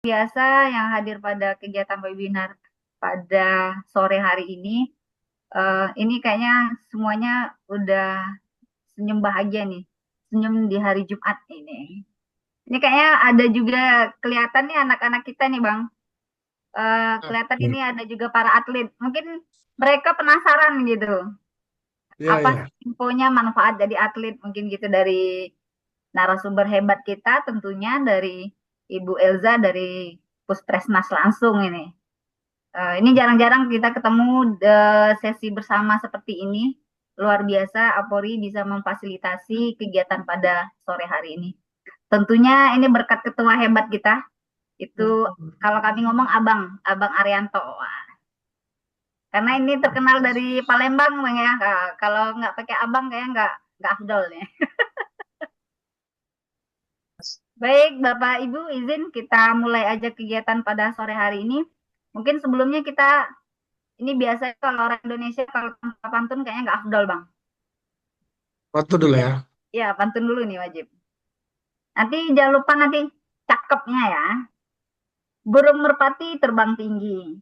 biasa yang hadir pada kegiatan webinar pada sore hari ini. Ini kayaknya semuanya udah senyum bahagia nih, senyum di hari Jumat ini. Ini kayaknya ada juga kelihatan nih anak-anak kita nih Bang. Kelihatan Hmm. ini ada juga para atlet. Mungkin mereka penasaran gitu. Iya, Apa iya. sih infonya manfaat jadi atlet mungkin gitu dari narasumber hebat kita tentunya dari Ibu Elza dari Puskesmas langsung ini. Ini jarang-jarang kita ketemu sesi bersama seperti ini. Luar biasa, Apori bisa memfasilitasi kegiatan pada sore hari ini. Tentunya ini berkat ketua hebat kita, itu kalau kami ngomong Abang Arianto. Wah, karena ini terkenal dari Palembang, Bang ya. Kalau nggak pakai abang kayak nggak afdol nih. Baik, Bapak Ibu, izin kita mulai aja kegiatan pada sore hari ini. Mungkin sebelumnya kita ini biasa kalau orang Indonesia kalau tanpa pantun kayaknya nggak afdol, Bang. Waktu dulu ya. Ya, pantun dulu nih wajib. Nanti jangan lupa nanti cakepnya ya. Burung merpati terbang tinggi.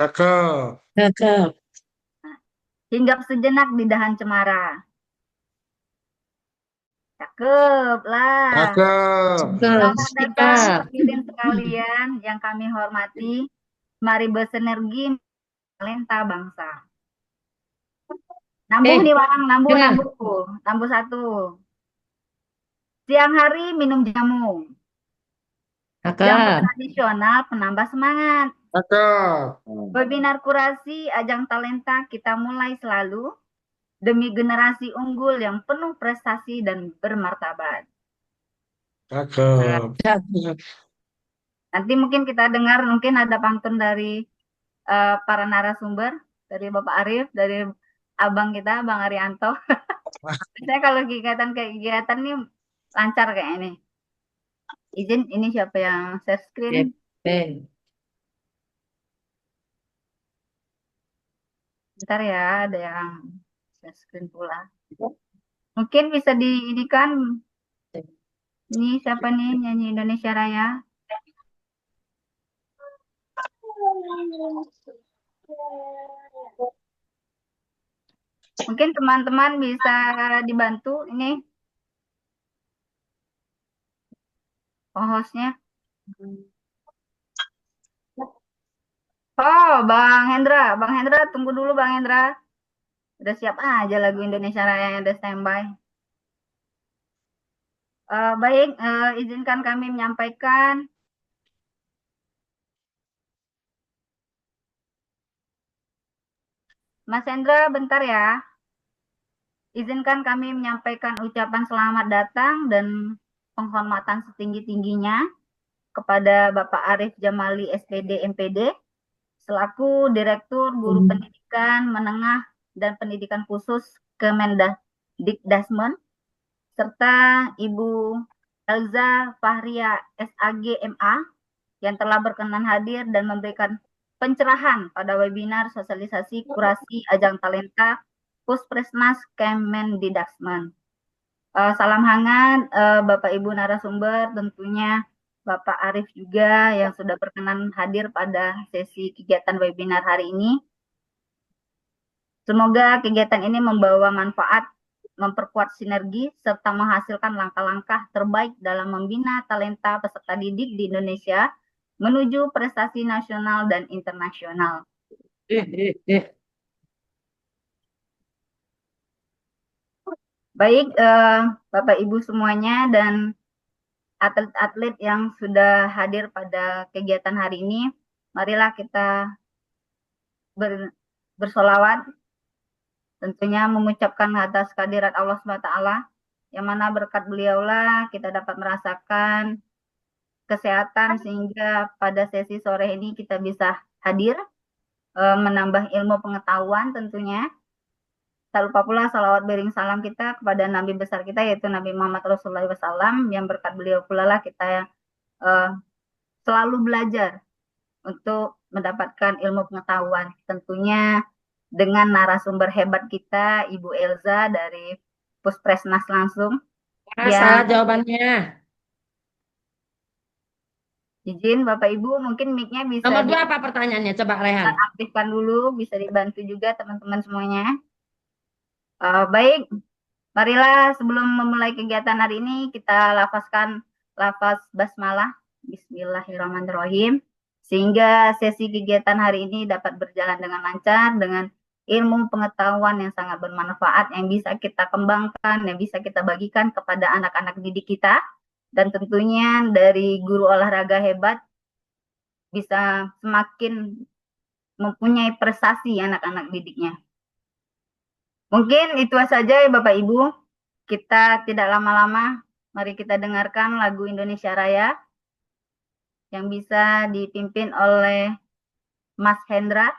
Cakep. Cakep. Hinggap sejenak di dahan cemara. Cakep lah. Cakep. Cakep. Selamat datang Siap. hadirin sekalian yang kami hormati. Mari bersinergi talenta bangsa. Nambuh Eh, nih Bang, nambuh, dengar. nambuh. Nambuh satu. Siang hari minum jamu. Jamu Cakep. tradisional penambah semangat. Cakep. Webinar kurasi ajang talenta kita mulai selalu demi generasi unggul yang penuh prestasi dan bermartabat. Nah, Cakep. Cakep. nanti mungkin kita dengar mungkin ada pantun dari para narasumber, dari Bapak Arif, dari abang kita, Bang Arianto. Saya kalau kegiatan nih lancar kayak ini. Izin, ini siapa yang share screen? Ben. Bentar ya, ada yang share screen pula. Mungkin bisa di ini kan, ini siapa nih nyanyi Indonesia Raya? Mungkin teman-teman bisa dibantu ini hostnya. Oh, Bang Hendra, tunggu dulu Bang Hendra. Udah siap aja lagu Indonesia Raya yang udah standby. Baik, izinkan kami menyampaikan. Mas Hendra, bentar ya. Izinkan kami menyampaikan ucapan selamat datang dan penghormatan setinggi-tingginya kepada Bapak Arif Jamali SPD MPD selaku Direktur Guru Pendidikan Menengah dan Pendidikan Khusus Kemendikbudristek serta Ibu Elza Fahria SAG MA yang telah berkenan hadir dan memberikan pencerahan pada webinar sosialisasi kurasi ajang talenta Puskesmas Kemendikbudristek. Salam hangat Bapak Ibu narasumber, tentunya Bapak Arif juga yang sudah berkenan hadir pada sesi kegiatan webinar hari ini. Semoga kegiatan ini membawa manfaat, memperkuat sinergi, serta menghasilkan langkah-langkah terbaik dalam membina talenta peserta didik di Indonesia menuju prestasi nasional dan internasional. Eh, eh, eh. Baik, Bapak Ibu semuanya dan atlet-atlet yang sudah hadir pada kegiatan hari ini, marilah kita bersolawat, tentunya mengucapkan atas kehadirat Allah SWT, yang mana berkat beliaulah kita dapat merasakan kesehatan sehingga pada sesi sore ini kita bisa hadir, menambah ilmu pengetahuan tentunya. Tak lupa pula salawat bering salam kita kepada Nabi besar kita yaitu Nabi Muhammad Rasulullah SAW, yang berkat beliau pula lah kita selalu belajar untuk mendapatkan ilmu pengetahuan. Tentunya dengan narasumber hebat kita, Ibu Elza dari Puskesmas langsung, Salah yang jawabannya. Izin Bapak Ibu, mungkin mic-nya bisa Nomor 2 apa pertanyaannya? Coba Rehan. diaktifkan dulu, bisa dibantu juga teman-teman semuanya. Baik, marilah sebelum memulai kegiatan hari ini kita lafazkan lafaz basmalah, Bismillahirrahmanirrahim, sehingga sesi kegiatan hari ini dapat berjalan dengan lancar, dengan ilmu pengetahuan yang sangat bermanfaat, yang bisa kita kembangkan, yang bisa kita bagikan kepada anak-anak didik kita, dan tentunya dari guru olahraga hebat bisa semakin mempunyai prestasi anak-anak didiknya. Mungkin itu saja ya Bapak Ibu. Kita tidak lama-lama, mari kita dengarkan lagu Indonesia Raya yang bisa dipimpin oleh Mas Hendra.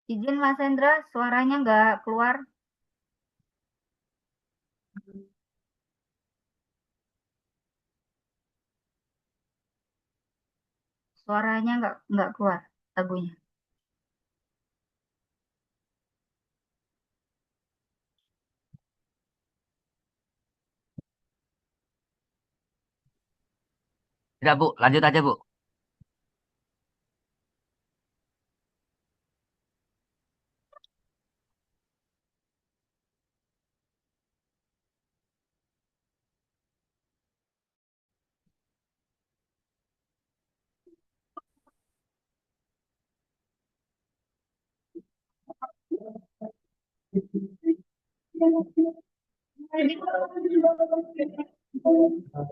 Izin Mas Hendra, suaranya nggak keluar. Suaranya nggak keluar lagunya. Tidak, Bu. Lanjut aja, Bu.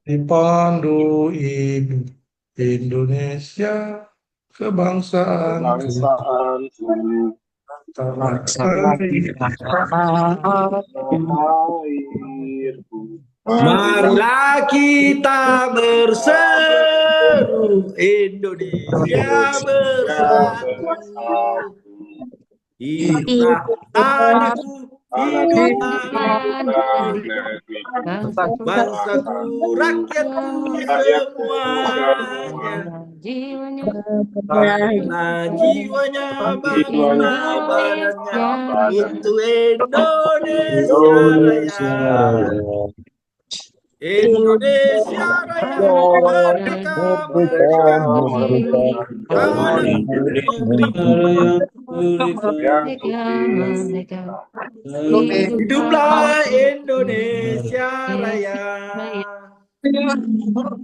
Dipandu ibu Indonesia kebangsaanku Kebangsaanku tanah airku. Marilah kita berseru, Indonesia bersatu. Hiduplah tanahku, hiduplah negeriku, bangsaku, rakyatku semuanya. Bangsa jiwanya, bangsa badannya untuk Indonesia Raya. Indonesia Raya, merdeka, merdeka, tanahku, negeriku. Hiduplah Indonesia Raya. Indonesia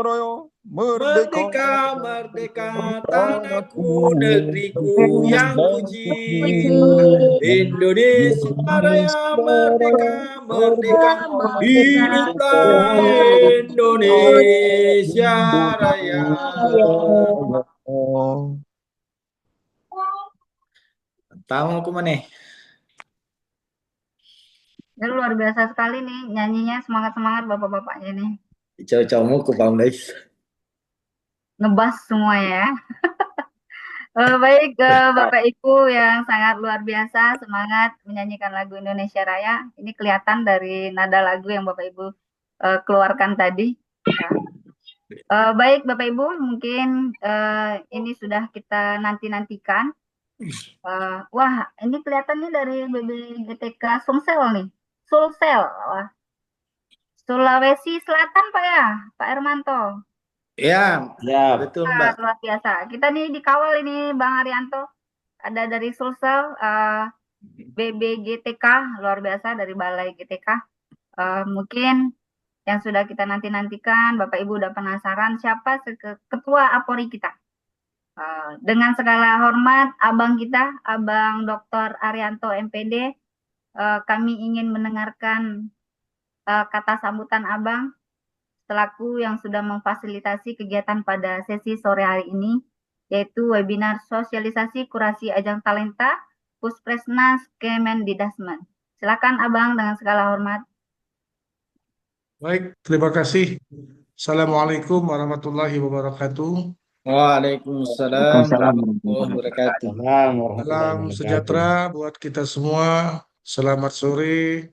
Raya, Merdeka, merdeka, tanahku, negeriku yang puji. Indonesia Raya, merdeka, merdeka, hiduplah Indonesia Raya. Tahu aku mana? Ya, luar biasa sekali nih nyanyinya, semangat-semangat bapak-bapaknya nih. Cowok-cowokmu ku paham guys. Ngebas semua ya. Baik, Bapak Ibu yang sangat luar biasa semangat menyanyikan lagu Indonesia Raya. Ini kelihatan dari nada lagu yang Bapak Ibu keluarkan tadi. Ya. Baik Bapak Ibu, mungkin ini sudah kita nanti-nantikan. Wah, ini kelihatan nih dari BBGTK Sumsel nih. Sulsel. Wah. Sulawesi Selatan Pak ya, Pak Hermanto. Ya, Ya. betul Mbak. Luar biasa. Kita nih dikawal ini Bang Arianto. Ada dari Sulsel, BBGTK, luar biasa dari Balai GTK. Mungkin yang sudah kita nanti-nantikan, Bapak Ibu udah penasaran siapa ketua APORI kita. Dengan segala hormat, abang kita, Abang Dr. Arianto MPD, kami ingin mendengarkan kata sambutan abang selaku yang sudah memfasilitasi kegiatan pada sesi sore hari ini, yaitu webinar sosialisasi kurasi ajang talenta Puspresnas Kemendidasmen. Silakan abang dengan segala hormat. Baik, terima kasih. Assalamualaikum warahmatullahi wabarakatuh. Waalaikumsalam warahmatullahi wabarakatuh. Salam sejahtera buat kita semua. Selamat sore.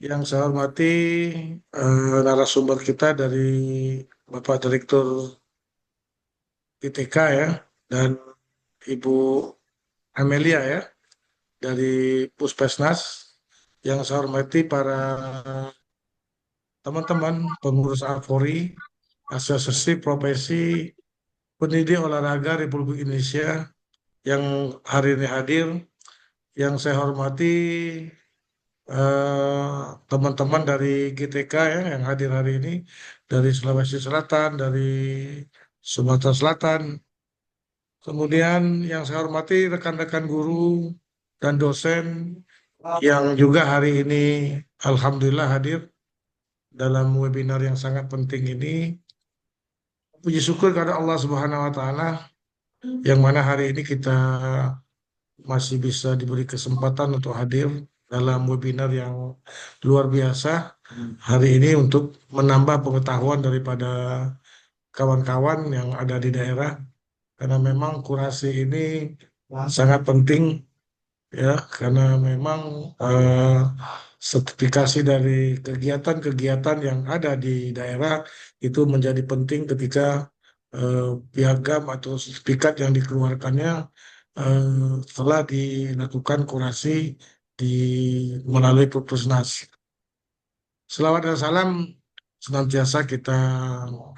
Yang saya hormati narasumber kita dari Bapak Direktur ITK ya, dan Ibu Amelia ya, dari Puspesnas. Yang saya hormati para teman-teman pengurus APORI, Asosiasi Profesi Pendidik Olahraga Republik Indonesia yang hari ini hadir. Yang saya hormati teman-teman dari GTK ya yang hadir hari ini dari Sulawesi Selatan, dari Sumatera Selatan. Kemudian yang saya hormati rekan-rekan guru dan dosen yang juga hari ini alhamdulillah hadir dalam webinar yang sangat penting ini. Puji syukur kepada Allah Subhanahu wa taala yang mana hari ini kita masih bisa diberi kesempatan untuk hadir dalam webinar yang luar biasa hari ini untuk menambah pengetahuan daripada kawan-kawan yang ada di daerah, karena memang kurasi ini sangat penting ya, karena memang sertifikasi dari kegiatan-kegiatan yang ada di daerah itu menjadi penting ketika piagam atau sertifikat yang dikeluarkannya telah dilakukan kurasi melalui Puspesnas. Selawat dan salam senantiasa kita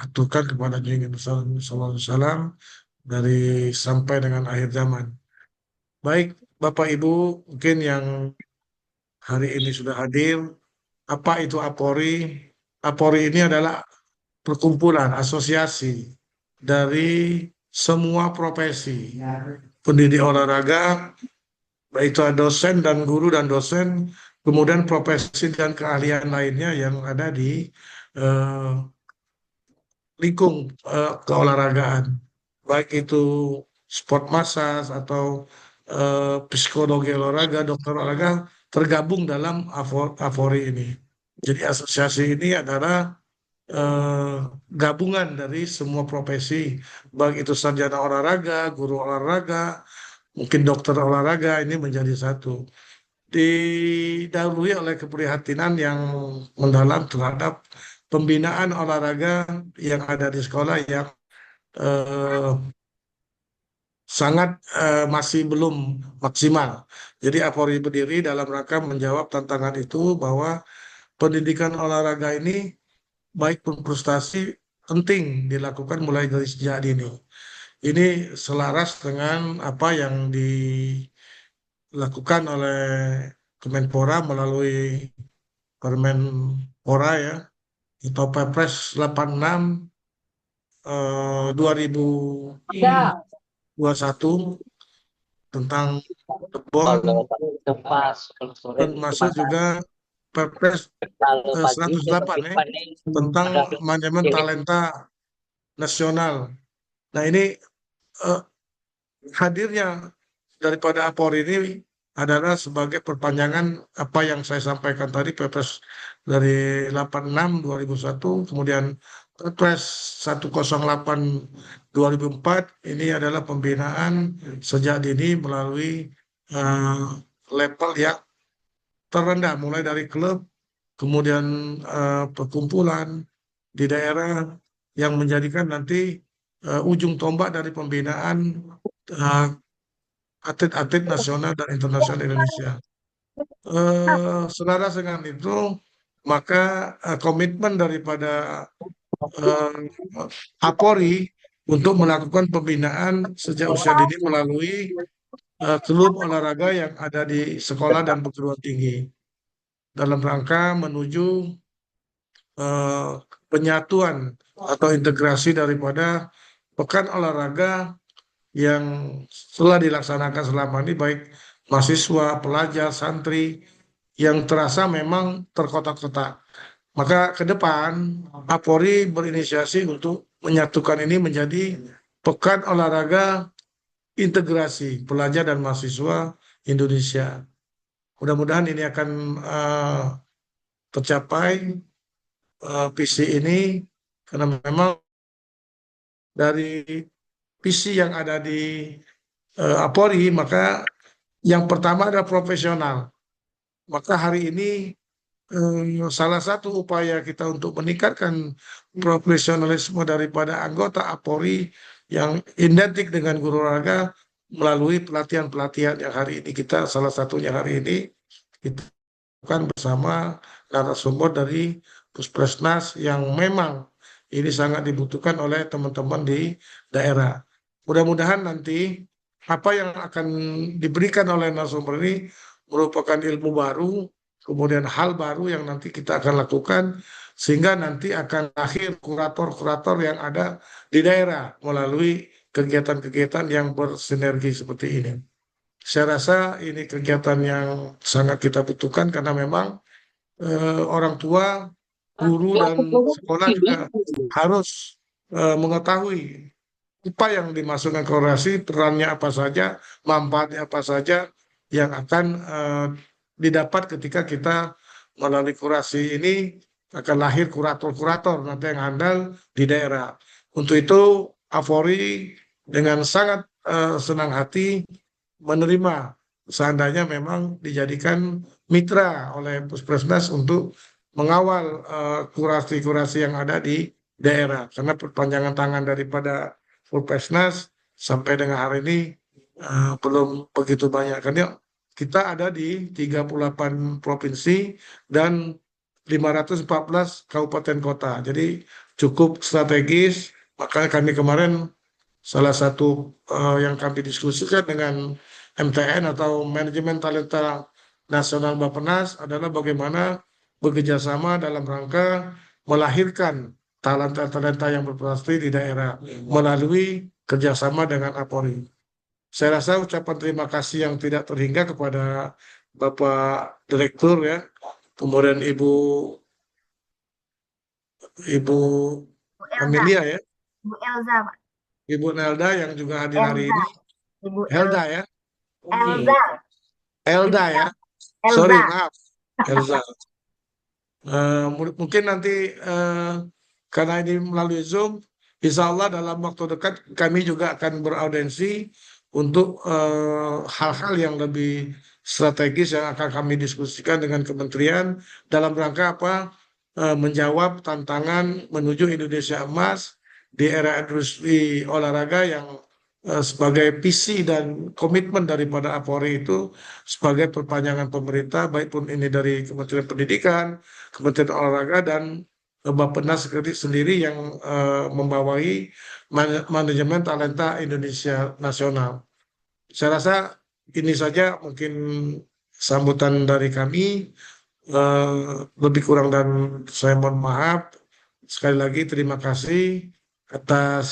aturkan kepada Junjungan Besar Sallallahu Alaihi Wasallam dari sampai dengan akhir zaman. Baik, Bapak Ibu, mungkin yang hari ini sudah hadir, apa itu APORI? APORI ini adalah perkumpulan asosiasi dari semua profesi pendidik olahraga, baik itu dosen dan guru dan dosen, kemudian profesi dan keahlian lainnya yang ada di lingkung keolahragaan, baik itu sport massage atau psikologi olahraga, dokter olahraga tergabung dalam APORI ini. Jadi asosiasi ini adalah gabungan dari semua profesi, baik itu sarjana olahraga, guru olahraga, mungkin dokter olahraga, ini menjadi satu. Didahului oleh keprihatinan yang mendalam terhadap pembinaan olahraga yang ada di sekolah yang sangat masih belum maksimal. Jadi APORI berdiri dalam rangka menjawab tantangan itu, bahwa pendidikan olahraga ini baik pun prestasi penting dilakukan mulai dari sejak dini. Ini selaras dengan apa yang dilakukan oleh Kemenpora melalui Permenpora ya, atau Perpres 86 2021 tentang PON, dan masuk juga Perpres 108 ya, tentang manajemen talenta nasional. Nah ini hadirnya daripada APORI ini adalah sebagai perpanjangan apa yang saya sampaikan tadi, Perpres dari 86 2001, kemudian Perpres 108 2004 ini adalah pembinaan sejak dini melalui eh, level yang terendah, mulai dari klub, kemudian perkumpulan di daerah yang menjadikan nanti ujung tombak dari pembinaan eh, atlet-atlet nasional dan internasional Indonesia. Selaras dengan itu, maka komitmen daripada Apori untuk melakukan pembinaan sejak usia dini melalui klub olahraga yang ada di sekolah dan perguruan tinggi dalam rangka menuju eh, penyatuan atau integrasi daripada pekan olahraga yang telah dilaksanakan selama ini baik mahasiswa, pelajar, santri yang terasa memang terkotak-kotak. Maka ke depan Apori berinisiasi untuk menyatukan ini menjadi pekan olahraga integrasi pelajar dan mahasiswa Indonesia. Mudah-mudahan ini akan tercapai visi ini karena memang dari visi yang ada di Apori maka yang pertama adalah profesional. Maka hari ini salah satu upaya kita untuk meningkatkan profesionalisme daripada anggota Apori yang identik dengan guru olahraga melalui pelatihan-pelatihan yang hari ini kita salah satunya hari ini kita lakukan bersama narasumber dari Puspesnas yang memang ini sangat dibutuhkan oleh teman-teman di daerah. Mudah-mudahan nanti apa yang akan diberikan oleh narasumber ini merupakan ilmu baru, kemudian hal baru yang nanti kita akan lakukan, sehingga nanti akan lahir kurator-kurator yang ada di daerah melalui kegiatan-kegiatan yang bersinergi seperti ini. Saya rasa ini kegiatan yang sangat kita butuhkan karena memang orang tua, guru, dan sekolah juga harus mengetahui apa yang dimasukkan ke orasi, perannya apa saja, manfaatnya apa saja yang akan didapat ketika kita melalui kurasi ini akan lahir kurator-kurator nanti yang handal di daerah. Untuk itu, Apori dengan sangat senang hati menerima seandainya memang dijadikan mitra oleh Puspesnas untuk mengawal kurasi-kurasi yang ada di daerah. Karena perpanjangan tangan daripada Puspesnas sampai dengan hari ini belum begitu banyak. Karena kita ada di 38 provinsi dan 514 kabupaten kota. Jadi cukup strategis. Makanya kami kemarin salah satu yang kami diskusikan dengan MTN atau Manajemen Talenta Nasional Bappenas adalah bagaimana bekerjasama dalam rangka melahirkan talenta-talenta yang berprestasi di daerah melalui kerjasama dengan Apori. Saya rasa ucapan terima kasih yang tidak terhingga kepada Bapak Direktur ya, kemudian Ibu Bu Elza, Amelia ya, Bu Elza, Pak. Ibu Nelda yang juga hadir hari Elza, ini, Ibu Helda ya, Elza, Elda ya, Elza. sorry maaf, Elza. Mungkin nanti karena ini melalui Zoom, insya Allah dalam waktu dekat kami juga akan beraudensi untuk hal-hal yang lebih strategis yang akan kami diskusikan dengan kementerian dalam rangka apa? Menjawab tantangan menuju Indonesia Emas di era industri olahraga yang sebagai visi dan komitmen daripada Apori itu sebagai perpanjangan pemerintah, baik pun ini dari Kementerian Pendidikan, Kementerian Olahraga, dan Bappenas sendiri yang membawai manajemen talenta Indonesia Nasional. Saya rasa ini saja mungkin sambutan dari kami. Lebih kurang dan saya mohon maaf. Sekali lagi terima kasih atas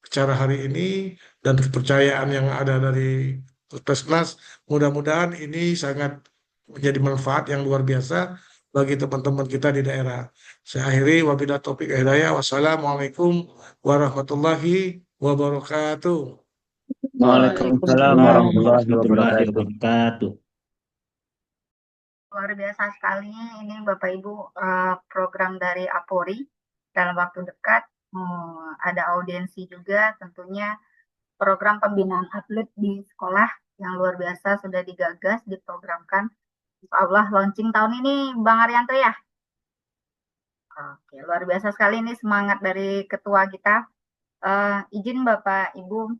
acara hari ini dan kepercayaan yang ada dari Puspesnas. Mudah-mudahan ini sangat menjadi manfaat yang luar biasa bagi teman-teman kita di daerah. Saya akhiri wabillahi taufiq wal hidayah. Wassalamualaikum warahmatullahi wabarakatuh. Waalaikumsalam warahmatullahi wabarakatuh. Luar biasa sekali ini Bapak Ibu program dari Apori dalam waktu dekat ada audiensi juga tentunya program pembinaan atlet di sekolah yang luar biasa sudah digagas, diprogramkan. Insya Allah launching tahun ini Bang Arianto ya. Oke, luar biasa sekali ini semangat dari ketua kita. Izin Bapak Ibu,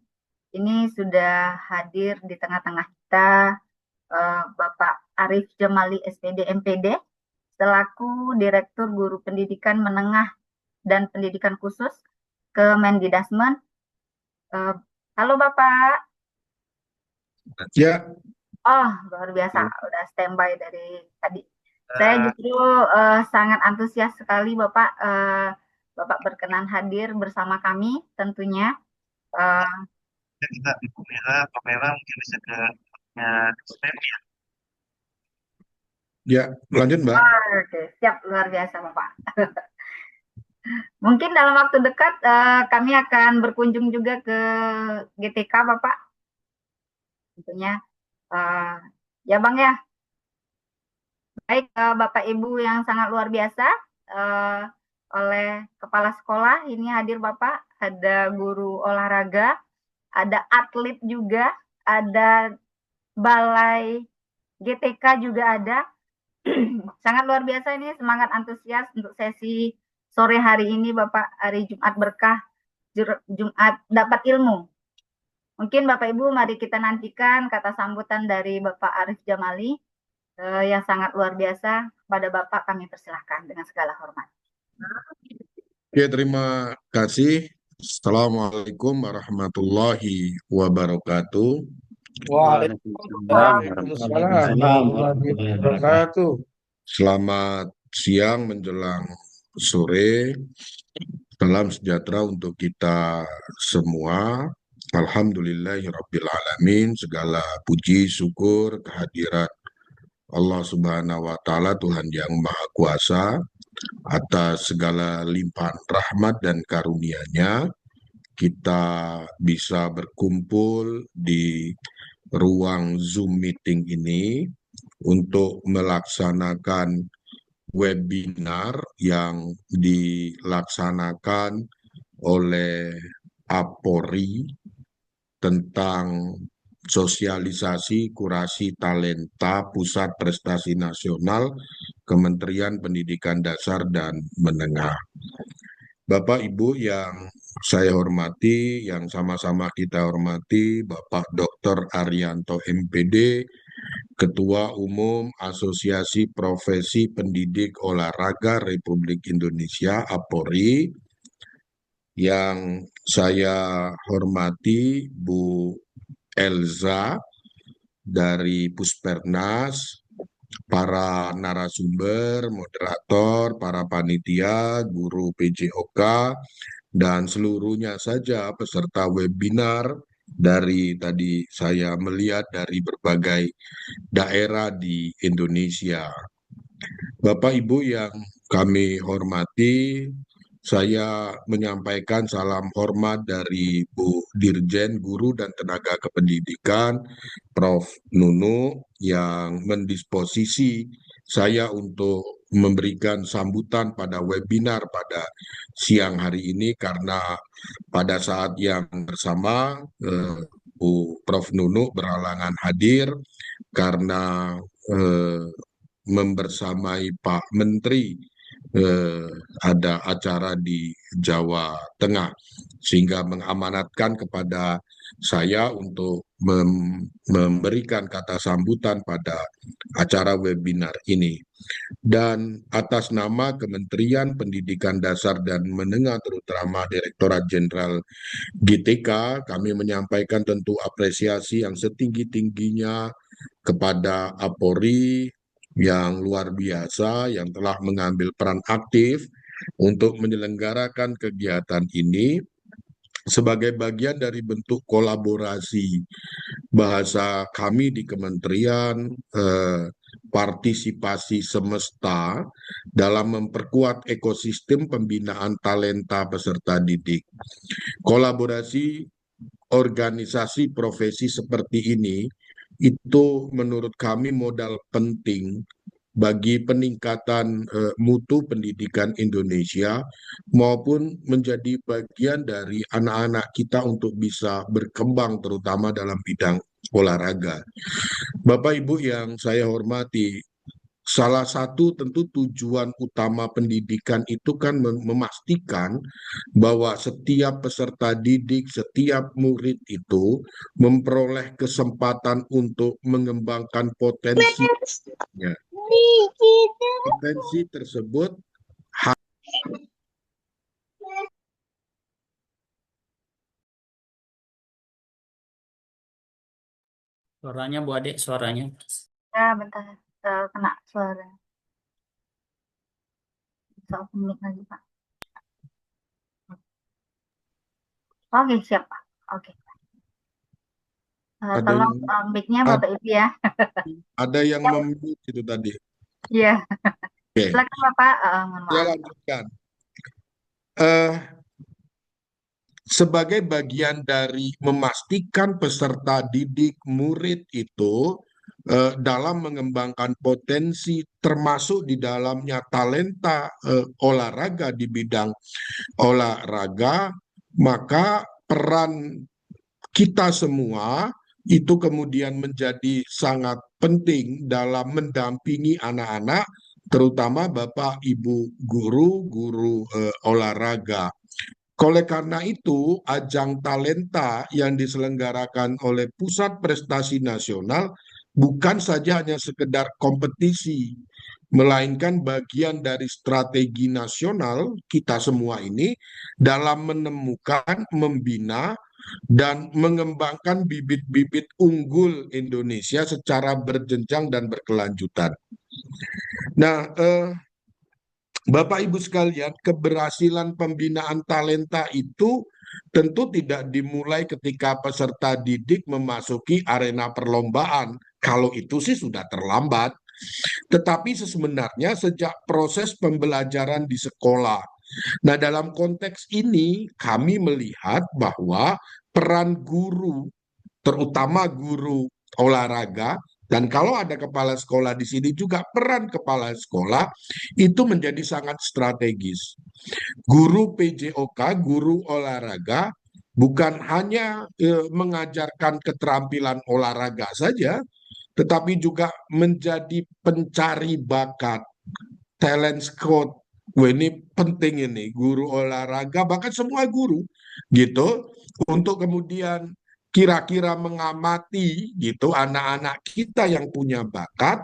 ini sudah hadir di tengah-tengah kita Bapak Arif Jamali SPD MPD selaku Direktur Guru Pendidikan Menengah dan Pendidikan Khusus Kemendidasmen. Halo Bapak. Ya, Oh, luar biasa, udah standby dari tadi. Saya justru sangat antusias sekali Bapak, Bapak berkenan hadir bersama kami tentunya. Kita Ibu Mira, kamera mungkin bisa ke stand ya. ya, lanjut Mbak. Oke, siap, luar biasa Bapak. Mungkin dalam waktu dekat kami akan berkunjung juga ke GTK Bapak. Tentunya ya Bang ya. Baik Bapak Ibu yang sangat luar biasa oleh kepala sekolah ini hadir Bapak, ada guru olahraga, ada atlet juga, ada balai GTK juga ada. Sangat luar biasa ini semangat antusias untuk sesi sore hari ini Bapak, hari Jumat berkah, Jumat dapat ilmu. Mungkin Bapak Ibu mari kita nantikan kata sambutan dari Bapak Arif Jamali yang sangat luar biasa. Kepada Bapak kami persilahkan dengan segala hormat. Oke, terima kasih. Assalamualaikum warahmatullahi wabarakatuh. Waalaikumsalam warahmatullahi wabarakatuh. Selamat siang menjelang sore. Salam sejahtera untuk kita semua. Alhamdulillahirrabbilalamin. Segala puji syukur kehadirat Allah Subhanahu wa Ta'ala, Tuhan yang Maha Kuasa, atas segala limpahan rahmat dan karunia-Nya. Kita bisa berkumpul di ruang Zoom meeting ini untuk melaksanakan webinar yang dilaksanakan oleh APORI tentang sosialisasi kurasi talenta Pusat Prestasi Nasional Kementerian Pendidikan Dasar dan Menengah. Bapak Ibu yang saya hormati, yang sama-sama kita hormati, Bapak Dr. Arianto MPD, Ketua Umum Asosiasi Profesi Pendidik Olahraga Republik Indonesia (APORI), yang saya hormati Bu Elza dari Puspernas, para narasumber, moderator, para panitia, guru PJOK, dan seluruhnya saja peserta webinar dari tadi saya melihat dari berbagai daerah di Indonesia. Bapak Ibu yang kami hormati, saya menyampaikan salam hormat dari Bu Dirjen Guru dan Tenaga Kependidikan, Prof. Nunu, yang mendisposisi saya untuk memberikan sambutan pada webinar pada siang hari ini, karena pada saat yang bersama Bu Prof. Nunu berhalangan hadir karena membersamai Pak Menteri ada acara di Jawa Tengah, sehingga mengamanatkan kepada saya untuk memberikan kata sambutan pada acara webinar ini. Dan atas nama Kementerian Pendidikan Dasar dan Menengah, terutama Direktorat Jenderal GTK, kami menyampaikan tentu apresiasi yang setinggi-tingginya kepada APORI yang luar biasa, yang telah mengambil peran aktif untuk menyelenggarakan kegiatan ini sebagai bagian dari bentuk kolaborasi bahasa kami di Kementerian, partisipasi semesta dalam memperkuat ekosistem pembinaan talenta peserta didik. Kolaborasi organisasi profesi seperti ini itu menurut kami modal penting bagi peningkatan mutu pendidikan Indonesia maupun menjadi bagian dari anak-anak kita untuk bisa berkembang terutama dalam bidang olahraga. Bapak Ibu yang saya hormati, salah satu tentu tujuan utama pendidikan itu kan memastikan bahwa setiap peserta didik, setiap murid itu memperoleh kesempatan untuk mengembangkan potensinya. Potensi tersebut Suaranya Bu Ade, suaranya. Ya, bentar. Kena suara. Bisa open mic lagi, Pak. Oke, siap, Pak. Oke. ada Tolong yang mic-nya Bapak Ibu ya. ada yang memute itu tadi. Iya. Oke, Silakan Bapak. Mohon saya maaf. lanjutkan. Sebagai bagian dari memastikan peserta didik murid itu dalam mengembangkan potensi termasuk di dalamnya talenta olahraga di bidang olahraga, maka peran kita semua itu kemudian menjadi sangat penting dalam mendampingi anak-anak, terutama Bapak Ibu guru olahraga. Oleh karena itu, ajang talenta yang diselenggarakan oleh Pusat Prestasi Nasional bukan saja hanya sekedar kompetisi, melainkan bagian dari strategi nasional kita semua ini dalam menemukan, membina, dan mengembangkan bibit-bibit unggul Indonesia secara berjenjang dan berkelanjutan. Nah, Bapak Ibu sekalian, keberhasilan pembinaan talenta itu tentu tidak dimulai ketika peserta didik memasuki arena perlombaan. Kalau itu sih sudah terlambat. Tetapi sebenarnya sejak proses pembelajaran di sekolah. Nah, dalam konteks ini kami melihat bahwa peran guru, terutama guru olahraga, dan kalau ada kepala sekolah di sini juga peran kepala sekolah itu menjadi sangat strategis. Guru PJOK, guru olahraga, bukan hanya mengajarkan keterampilan olahraga saja, tetapi juga menjadi pencari bakat, talent scout. Wah, ini penting ini, guru olahraga, bahkan semua guru gitu, untuk kemudian kira-kira mengamati gitu anak-anak kita yang punya bakat,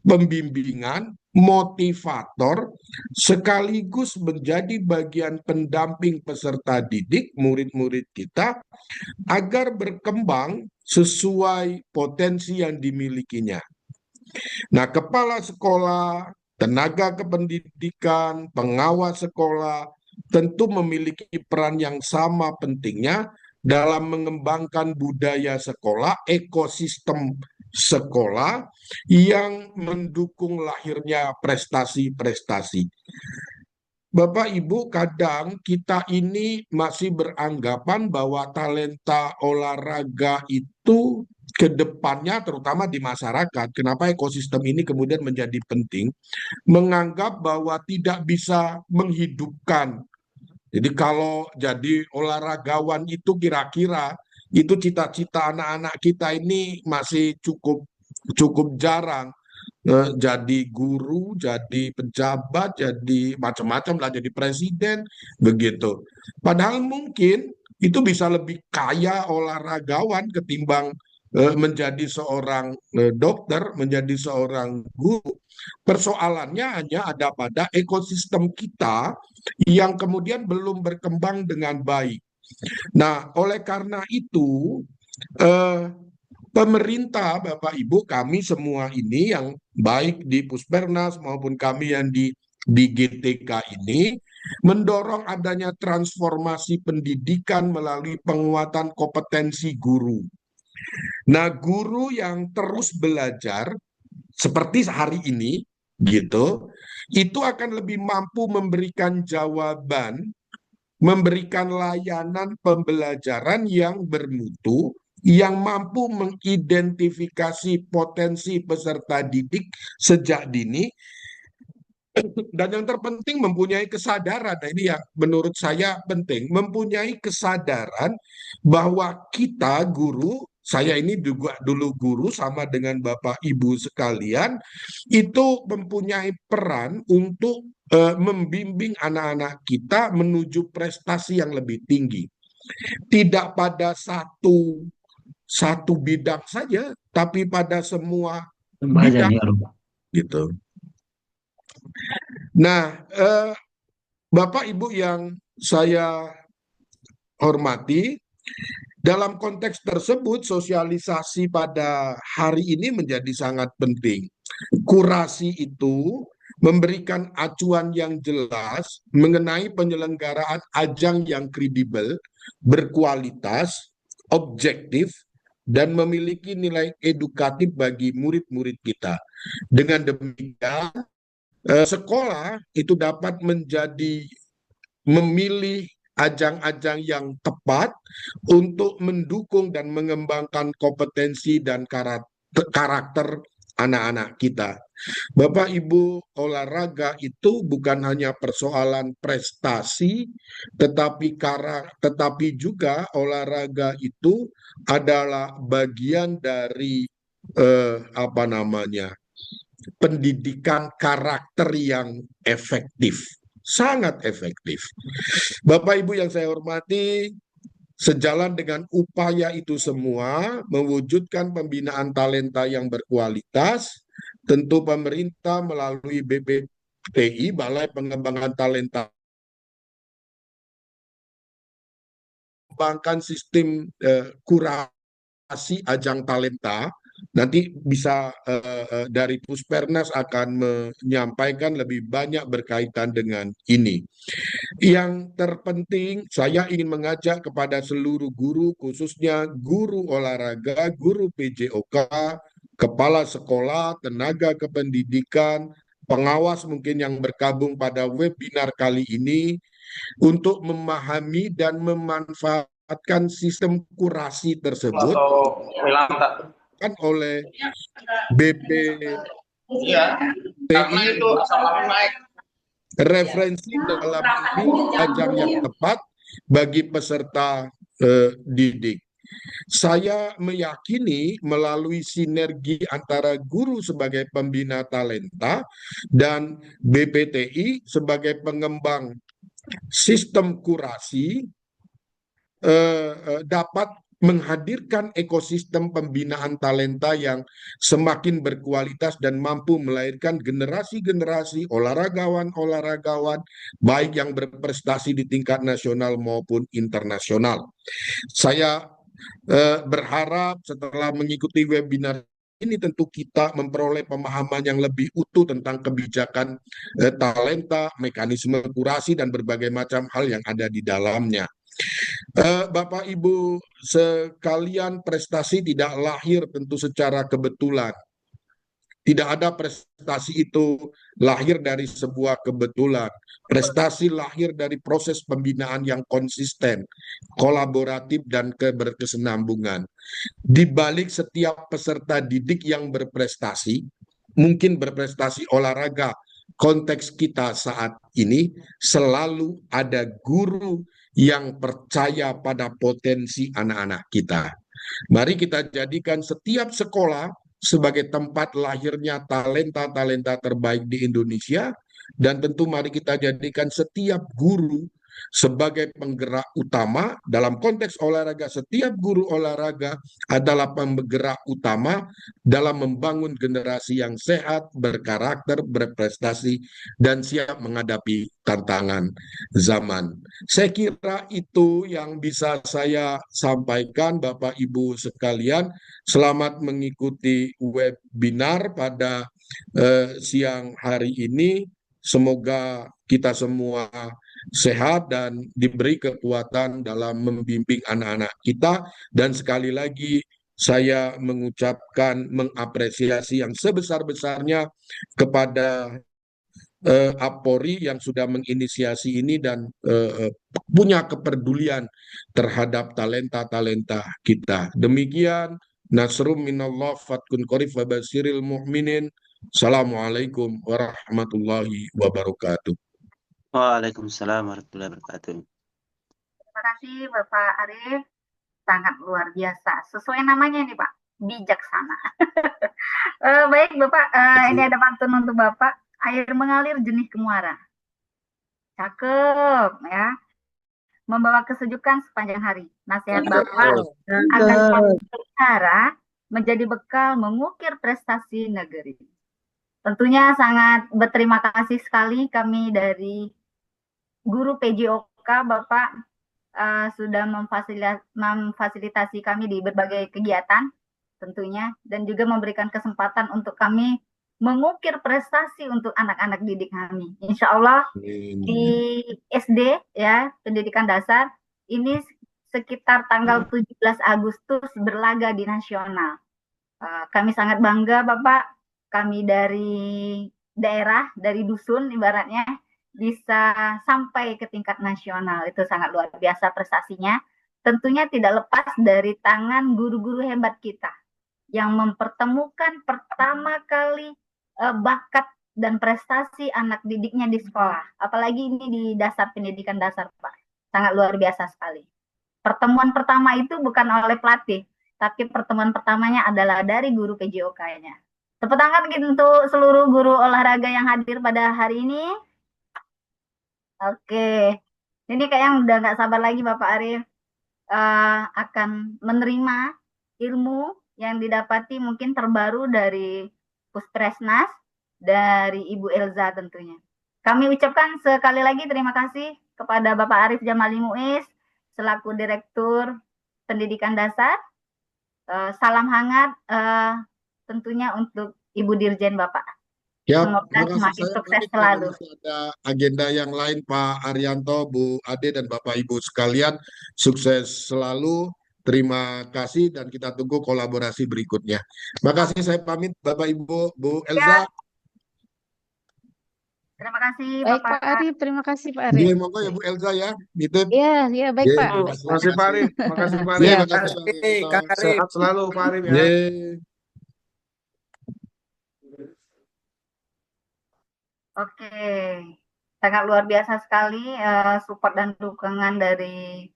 pembimbingan, motivator, sekaligus menjadi bagian pendamping peserta didik, murid-murid kita, agar berkembang sesuai potensi yang dimilikinya. Nah, kepala sekolah, tenaga kependidikan, pengawas sekolah, tentu memiliki peran yang sama pentingnya dalam mengembangkan budaya sekolah, ekosistem sekolah yang mendukung lahirnya prestasi-prestasi. Bapak Ibu, kadang kita ini masih beranggapan bahwa talenta olahraga itu ke depannya, terutama di masyarakat, kenapa ekosistem ini kemudian menjadi penting, menganggap bahwa tidak bisa menghidupkan. Jadi kalau jadi olahragawan itu kira-kira itu cita-cita anak-anak kita ini masih cukup jarang. Jadi guru, jadi pejabat, jadi macam-macam lah, jadi presiden, begitu. Padahal mungkin itu bisa lebih kaya olahragawan ketimbang menjadi seorang dokter, menjadi seorang guru. Persoalannya hanya ada pada ekosistem kita yang kemudian belum berkembang dengan baik. Nah, oleh karena itu, eh, pemerintah, Bapak Ibu, kami semua ini yang baik di Puspernas maupun kami yang di GTK ini mendorong adanya transformasi pendidikan melalui penguatan kompetensi guru. Nah, guru yang terus belajar seperti hari ini gitu, itu akan lebih mampu memberikan jawaban, memberikan layanan pembelajaran yang bermutu yang mampu mengidentifikasi potensi peserta didik sejak dini, dan yang terpenting mempunyai kesadaran. Nah, ini yang menurut saya penting, mempunyai kesadaran bahwa kita guru, saya ini juga dulu guru sama dengan Bapak Ibu sekalian, itu mempunyai peran untuk membimbing anak-anak kita menuju prestasi yang lebih tinggi. Tidak pada satu bidang saja, tapi pada semua bidang gitu. Nah, Bapak Ibu yang saya hormati, dalam konteks tersebut sosialisasi pada hari ini menjadi sangat penting. Kurasi itu memberikan acuan yang jelas mengenai penyelenggaraan ajang yang kredibel, berkualitas, objektif, dan memiliki nilai edukatif bagi murid-murid kita. Dengan demikian, sekolah itu dapat memilih ajang-ajang yang tepat untuk mendukung dan mengembangkan kompetensi dan karakter anak-anak kita. Bapak Ibu, olahraga itu bukan hanya persoalan prestasi, tetapi juga olahraga itu adalah bagian dari pendidikan karakter yang efektif, sangat efektif. Bapak Ibu yang saya hormati, sejalan dengan upaya itu semua, mewujudkan pembinaan talenta yang berkualitas, tentu pemerintah melalui BPTI, Balai Pengembangan Talenta, mengembangkan sistem kurasi ajang talenta. Nanti bisa dari Puspernas akan menyampaikan lebih banyak berkaitan dengan ini. Yang terpenting, saya ingin mengajak kepada seluruh guru, khususnya guru olahraga, guru PJOK, kepala sekolah, tenaga kependidikan, pengawas mungkin yang bergabung pada webinar kali ini, untuk memahami dan memanfaatkan sistem kurasi tersebut oleh BPTI, referensi dalam ini ajang yang tepat bagi peserta didik. Saya meyakini melalui sinergi antara guru sebagai pembina talenta dan BPTI sebagai pengembang sistem kurasi dapat menghadirkan ekosistem pembinaan talenta yang semakin berkualitas dan mampu melahirkan generasi-generasi olahragawan-olahragawan baik yang berprestasi di tingkat nasional maupun internasional. Saya berharap setelah mengikuti webinar ini tentu kita memperoleh pemahaman yang lebih utuh tentang kebijakan talenta, mekanisme kurasi, dan berbagai macam hal yang ada di dalamnya. Bapak Ibu sekalian, prestasi tidak lahir tentu secara kebetulan. Tidak ada prestasi itu lahir dari sebuah kebetulan. Prestasi lahir dari proses pembinaan yang konsisten, kolaboratif, dan berkesinambungan. Di balik setiap peserta didik yang berprestasi, mungkin berprestasi olahraga, konteks kita saat ini selalu ada guru yang percaya pada potensi anak-anak kita. Mari kita jadikan setiap sekolah sebagai tempat lahirnya talenta-talenta terbaik di Indonesia, dan tentu mari kita jadikan setiap guru sebagai penggerak utama. Dalam konteks olahraga, setiap guru olahraga adalah penggerak utama dalam membangun generasi yang sehat, berkarakter, berprestasi, dan siap menghadapi tantangan zaman. Saya kira itu yang bisa saya sampaikan, Bapak Ibu sekalian. Selamat mengikuti webinar pada siang hari ini. Semoga kita semua sehat dan diberi kekuatan dalam membimbing anak-anak kita. Dan sekali lagi saya mengucapkan mengapresiasi yang sebesar-besarnya kepada Apori yang sudah menginisiasi ini dan punya kepedulian terhadap talenta-talenta kita. Demikian, nasrum minallah fatkun qorib wa basyiril mu'minin. Assalamualaikum warahmatullahi wabarakatuh. Waalaikumsalam warahmatullahi wabarakatuh. Terima kasih Bapak Arif, sangat luar biasa. Sesuai namanya nih Pak, bijaksana. Baik Bapak, ini ada pantun untuk Bapak. Air mengalir jernih ke muara. Cakep ya. Membawa kesejukan sepanjang hari. Nasihat Bapak akan cara menjadi bekal mengukir prestasi negeri. Tentunya sangat berterima kasih sekali kami dari guru PJOK Bapak sudah memfasilitasi kami di berbagai kegiatan tentunya dan juga memberikan kesempatan untuk kami mengukir prestasi untuk anak-anak didik kami. Insya Allah di SD ya pendidikan dasar ini sekitar tanggal 17 Agustus berlaga di nasional. Kami sangat bangga Bapak, kami dari daerah, dari dusun ibaratnya bisa sampai ke tingkat nasional. Itu sangat luar biasa prestasinya. Tentunya tidak lepas dari tangan guru-guru hebat kita yang mempertemukan pertama kali bakat dan prestasi anak didiknya di sekolah. Apalagi ini di dasar pendidikan dasar, Pak. Sangat luar biasa sekali. Pertemuan pertama itu bukan oleh pelatih, tapi pertemuan pertamanya adalah dari guru PJOK-nya. Tepuk tangan untuk seluruh guru olahraga yang hadir pada hari ini. Oke, ini kayaknya udah nggak sabar lagi Bapak Arif akan menerima ilmu yang didapati mungkin terbaru dari Puskesmas, dari Ibu Elza tentunya. Kami ucapkan sekali lagi terima kasih kepada Bapak Arif Jamali Muiz selaku Direktur Pendidikan Dasar. Salam hangat tentunya untuk Ibu Dirjen Bapak. Ya, Semoga terima kasih. semakin Saya sukses pamit, selalu. masih ada agenda yang lain Pak Arianto, Bu Ade, dan Bapak Ibu sekalian. Sukses selalu. Terima kasih dan kita tunggu kolaborasi berikutnya. Terima kasih, saya pamit Bapak Ibu, Bu Elza. Terima kasih Baik Bapak. Pak Arif, terima kasih Pak Iya, Arif. monggo ya Bu Elza ya. Nitip. Iya, baik Iya, Pak. terima kasih, Terima kasih Pak Arif. Terima kasih Pak Arif. Iya, Terima terima kasih kasih Pak Arianto. Kang Arif. Sehat selalu Pak Arif ya. Iya. Oke, sangat luar biasa sekali support dan dukungan dari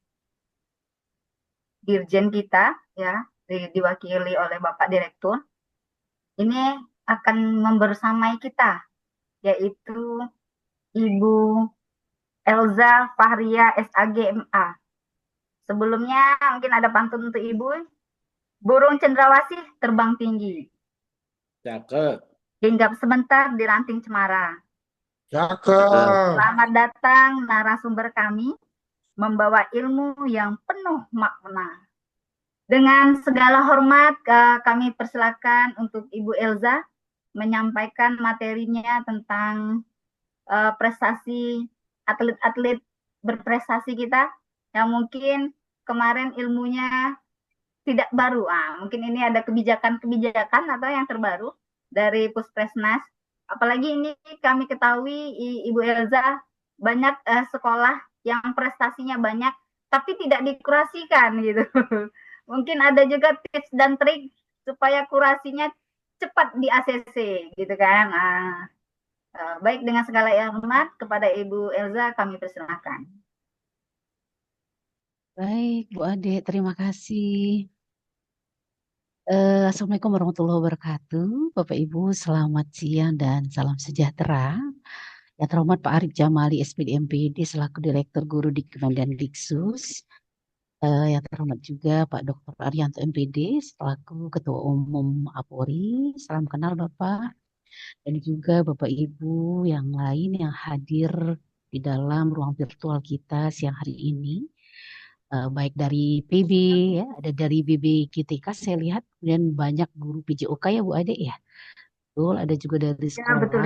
Dirjen kita ya, diwakili oleh Bapak Direktur. Ini akan membersamai kita, yaitu Ibu Elza Fahria SAGMA. Sebelumnya mungkin ada pantun untuk Ibu. Burung cendrawasih terbang tinggi. Cakep. Hinggap sebentar di ranting cemara. Cakep. Selamat datang narasumber kami, membawa ilmu yang penuh makna. Dengan segala hormat kami persilakan untuk Ibu Elza menyampaikan materinya tentang prestasi atlet-atlet berprestasi kita yang mungkin kemarin ilmunya tidak baru. Mungkin ini ada kebijakan-kebijakan atau yang terbaru dari Puskesmas. Apalagi ini kami ketahui Ibu Elza banyak sekolah yang prestasinya banyak tapi tidak dikurasikan gitu. Mungkin ada juga tips dan trik supaya kurasinya cepat di ACC gitu kan. Baik, dengan segala hormat kepada Ibu Elza kami persilahkan. Baik, Bu Ade, terima kasih. Assalamualaikum warahmatullahi wabarakatuh. Bapak Ibu, selamat siang dan salam sejahtera. Yang terhormat Pak Arif Jamali, SPD MPD, selaku Direktur Guru di Kemendikbudristek. Yang terhormat juga Pak Dr. Arianto MPD, selaku Ketua Umum Apori. Salam kenal Bapak. Dan juga Bapak Ibu yang lain yang hadir di dalam ruang virtual kita siang hari ini. Baik dari PB, ya, ada dari BBGTK saya lihat, kemudian banyak guru PJOK ya Bu Ade ya. Betul, ada juga dari sekolah. betul.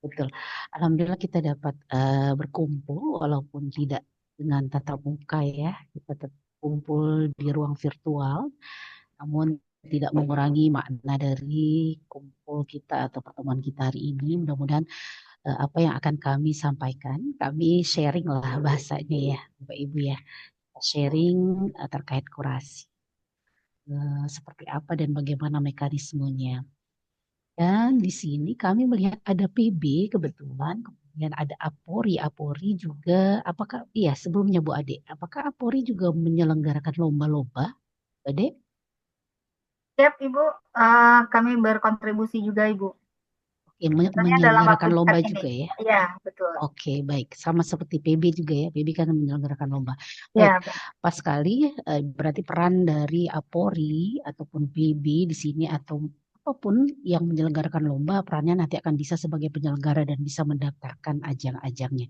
Betul. Alhamdulillah kita dapat berkumpul walaupun tidak dengan tatap muka ya. Kita tetap kumpul di ruang virtual, namun tidak mengurangi makna dari kumpul kita atau pertemuan kita hari ini. Mudah-mudahan apa yang akan kami sampaikan. Kami sharing lah bahasanya ya, Bapak Ibu ya. Sharing terkait kurasi. Seperti apa dan bagaimana mekanismenya. Dan di sini kami melihat ada PB kebetulan, kemudian ada Apori juga. Apakah, iya sebelumnya Bu Ade, apakah Apori juga menyelenggarakan lomba-lomba, Bu Ade? Siap Ibu, kami berkontribusi juga Ibu. Oke, Tentunya dalam waktu menyelenggarakan lomba dekat ini. juga ya. Iya, betul. Oke, baik. Sama seperti PB juga ya. PB kan menyelenggarakan lomba. Iya, Baik, pas sekali berarti peran dari Apori ataupun PB di sini atau apapun yang menyelenggarakan lomba, perannya nanti akan bisa sebagai penyelenggara dan bisa mendaftarkan ajang-ajangnya.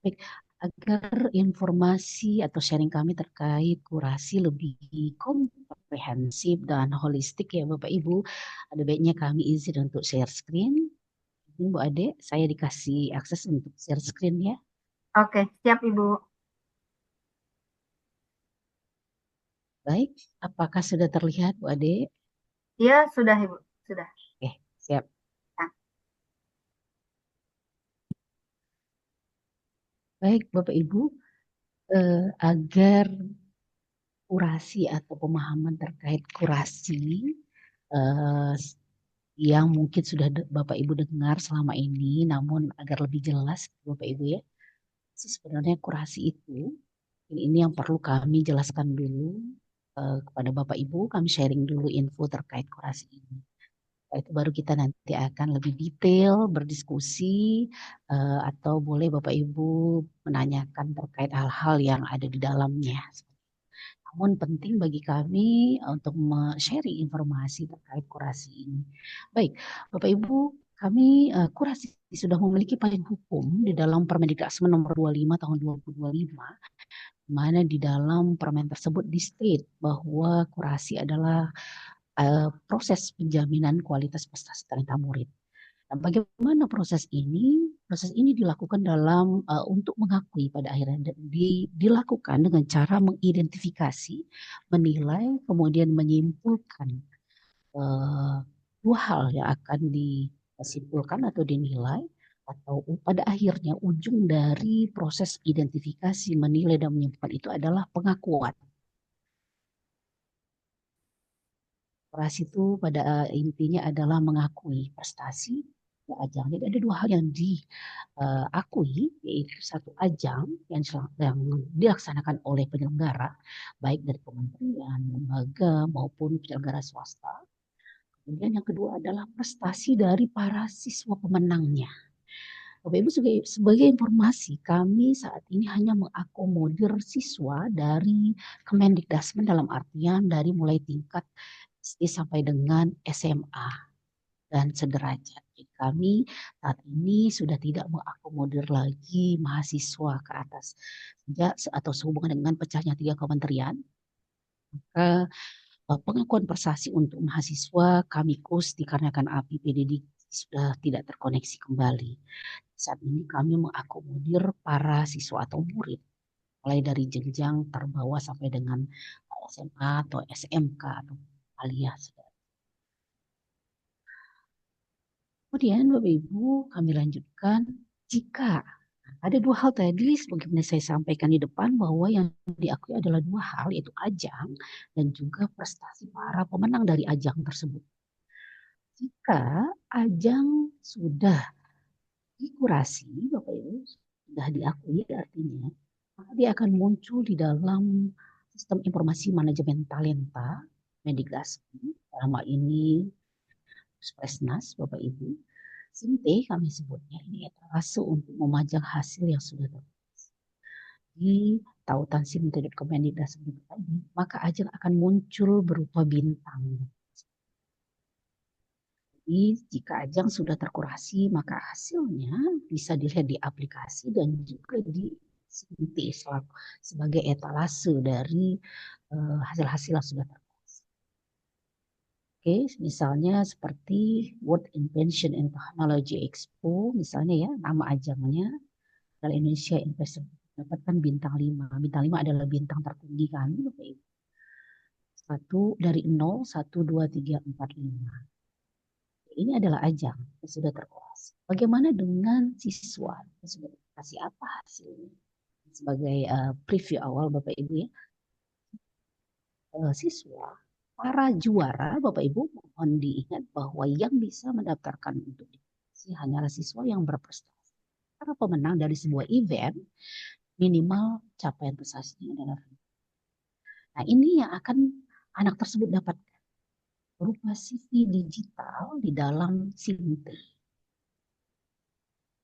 Baik, agar informasi atau sharing kami terkait kurasi lebih komprehensif dan holistik ya Bapak Ibu, ada baiknya kami izin untuk share screen. Bu Ade, saya dikasih akses untuk share screen ya. Oke, siap Ibu. Baik, apakah sudah terlihat Bu Ade? Iya, sudah Ibu, sudah. Oke, siap. Nah. Baik Bapak Ibu, agar kurasi atau pemahaman terkait kurasi yang mungkin sudah Bapak Ibu dengar selama ini, namun agar lebih jelas Bapak Ibu ya, sebenarnya kurasi itu, ini yang perlu kami jelaskan dulu kepada Bapak Ibu, kami sharing dulu info terkait kurasi ini. Itu baru kita nanti akan lebih detail berdiskusi atau boleh Bapak Ibu menanyakan terkait hal-hal yang ada di dalamnya. Namun penting bagi kami untuk sharing informasi terkait kurasi ini. Baik, Bapak Ibu, kami kurasi sudah memiliki payung hukum di dalam Permendikbud nomor 25 tahun 2025, mana di dalam permen tersebut di state bahwa kurasi adalah proses penjaminan kualitas prestasi talenta murid. Nah, bagaimana proses ini? Proses ini dilakukan dalam untuk mengakui pada akhirnya dilakukan dengan cara mengidentifikasi, menilai, kemudian menyimpulkan dua hal yang akan disimpulkan atau dinilai, atau pada akhirnya ujung dari proses identifikasi, menilai dan menyimpulkan itu adalah pengakuan. Kurasi itu pada intinya adalah mengakui prestasi ajang. Jadi ada dua hal yang diakui, yaitu satu ajang yang dilaksanakan oleh penyelenggara, baik dari kementerian, lembaga maupun penyelenggara swasta. Kemudian yang kedua adalah prestasi dari para siswa pemenangnya. Bapak Ibu, sebagai informasi, kami saat ini hanya mengakomodir siswa dari Kemendikbud dalam artian dari mulai tingkat SD sampai dengan SMA dan sederajat. Kami saat ini sudah tidak mengakomodir lagi mahasiswa ke atas atau sehubungan dengan pecahnya 3 kementerian. Maka pengakuan prestasi untuk mahasiswa kami dikarenakan APBD sudah tidak terkoneksi kembali. Saat ini kami mengakomodir para siswa atau murid mulai dari jenjang terbawah sampai dengan SMA atau SMK atau alias. Kemudian Bapak Ibu kami lanjutkan, jika ada dua hal tadi sebagaimana saya sampaikan di depan bahwa yang diakui adalah dua hal, yaitu ajang dan juga prestasi para pemenang dari ajang tersebut. Jika ajang sudah dikurasi, Bapak Ibu, sudah diakui artinya, maka dia akan muncul di dalam sistem informasi manajemen talenta Mendikbud, dalam hal ini Spresnas, Bapak Ibu. SIMTE kami sebutnya, ini etalase untuk memajang hasil yang sudah tertulis. Di tautan SIMTE.Kemendikbud ini, maka ajang akan muncul berupa bintang. Jadi jika ajang sudah terkurasi, maka hasilnya bisa dilihat di aplikasi dan juga di SIMTE sebagai etalase dari hasil-hasil yang sudah terkurasi. Oke, misalnya seperti World Invention and Technology Expo, misalnya ya, nama ajangnya adalah Indonesia Innovation, mendapatkan bintang 5. Bintang 5 adalah bintang tertinggi kami, Bapak Ibu. 1 dari 0, 1, 2, 3, 4, 5. Ini adalah ajang yang sudah terkurasi. Bagaimana dengan siswa? Sudah kasih apa hasilnya? Sebagai preview awal Bapak Ibu ya, siswa para juara Bapak Ibu mohon diingat bahwa yang bisa mendaftarkan untuk divisi hanyalah siswa yang berprestasi. Para pemenang dari sebuah event minimal capaian prestasinya adalah. Nah ini yang akan anak tersebut dapatkan berupa CV digital di dalam SIMT.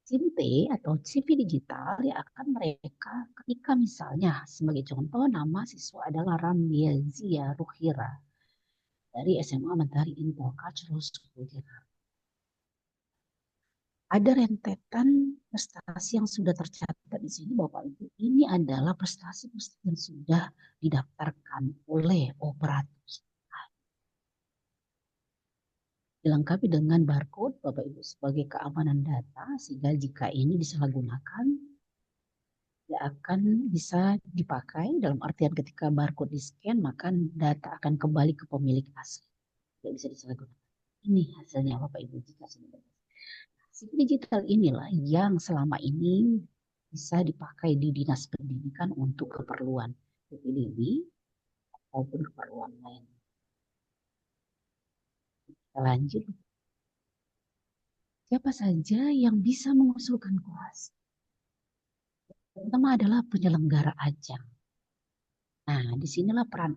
SIMT atau CV digital yang akan mereka ketika misalnya sebagai contoh nama siswa adalah Ramlia Zia Ruhira dari SMA Mentari Intel Cultural School Jakarta. Ada rentetan prestasi yang sudah tercatat di sini Bapak Ibu. Ini adalah prestasi-prestasi yang sudah didaftarkan oleh operator. Dilengkapi dengan barcode Bapak Ibu sebagai keamanan data sehingga jika ini disalahgunakan tidak akan bisa dipakai, dalam artian ketika barcode di scan maka data akan kembali ke pemilik asli, tidak bisa disalahgunakan. Ini hasilnya Bapak Ibu jika sudah berhasil. CV digital inilah yang selama ini bisa dipakai di Dinas Pendidikan untuk keperluan PPDB maupun keperluan lain. Kita lanjut. Siapa saja yang bisa mengusulkan kurasi? Pertama adalah penyelenggara ajang. Nah, disinilah peran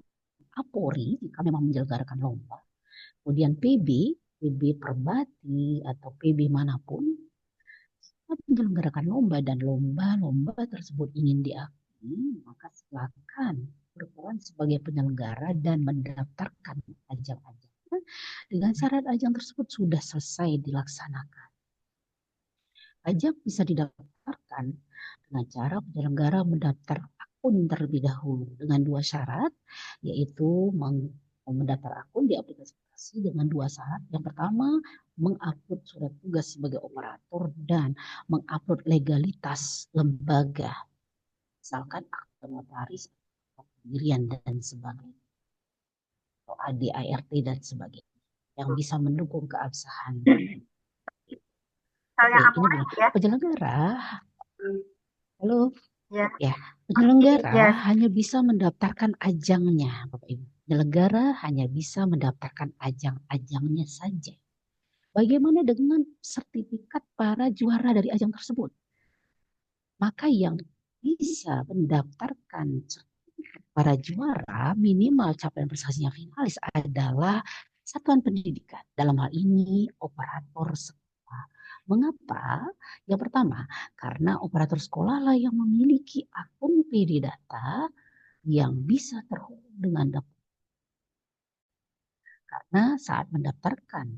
Apori jika memang menyelenggarakan lomba. Kemudian PB Perbati atau PB manapun menyelenggarakan lomba dan lomba tersebut ingin diakui, maka silakan berperan sebagai penyelenggara dan mendaftarkan ajang-ajang dengan syarat ajang tersebut sudah selesai dilaksanakan. Ajang bisa didaftarkan dengan cara penyelenggara mendaftar akun terlebih dahulu dengan dua syarat, yaitu mendaftar akun di aplikasi dengan dua syarat. Yang pertama, mengupload surat tugas sebagai operator dan mengupload legalitas lembaga, misalkan akte notaris, pendirian dan sebagainya, atau ADART dan sebagainya, yang bisa mendukung keabsahan. Oke, ini bilang penyelenggara. Halo. Ya, penyelenggara hanya bisa mendaftarkan ajangnya, Bapak Ibu. Penyelenggara hanya bisa mendaftarkan ajang-ajangnya saja. Bagaimana dengan sertifikat para juara dari ajang tersebut? Maka yang bisa mendaftarkan sertifikat para juara minimal capaian prestasinya finalis adalah satuan pendidikan. Dalam hal ini operator sekolah. Mengapa? Yang pertama, karena operator sekolah lah yang memiliki akun PD data yang bisa terhubung dengan data. Karena saat mendaftarkan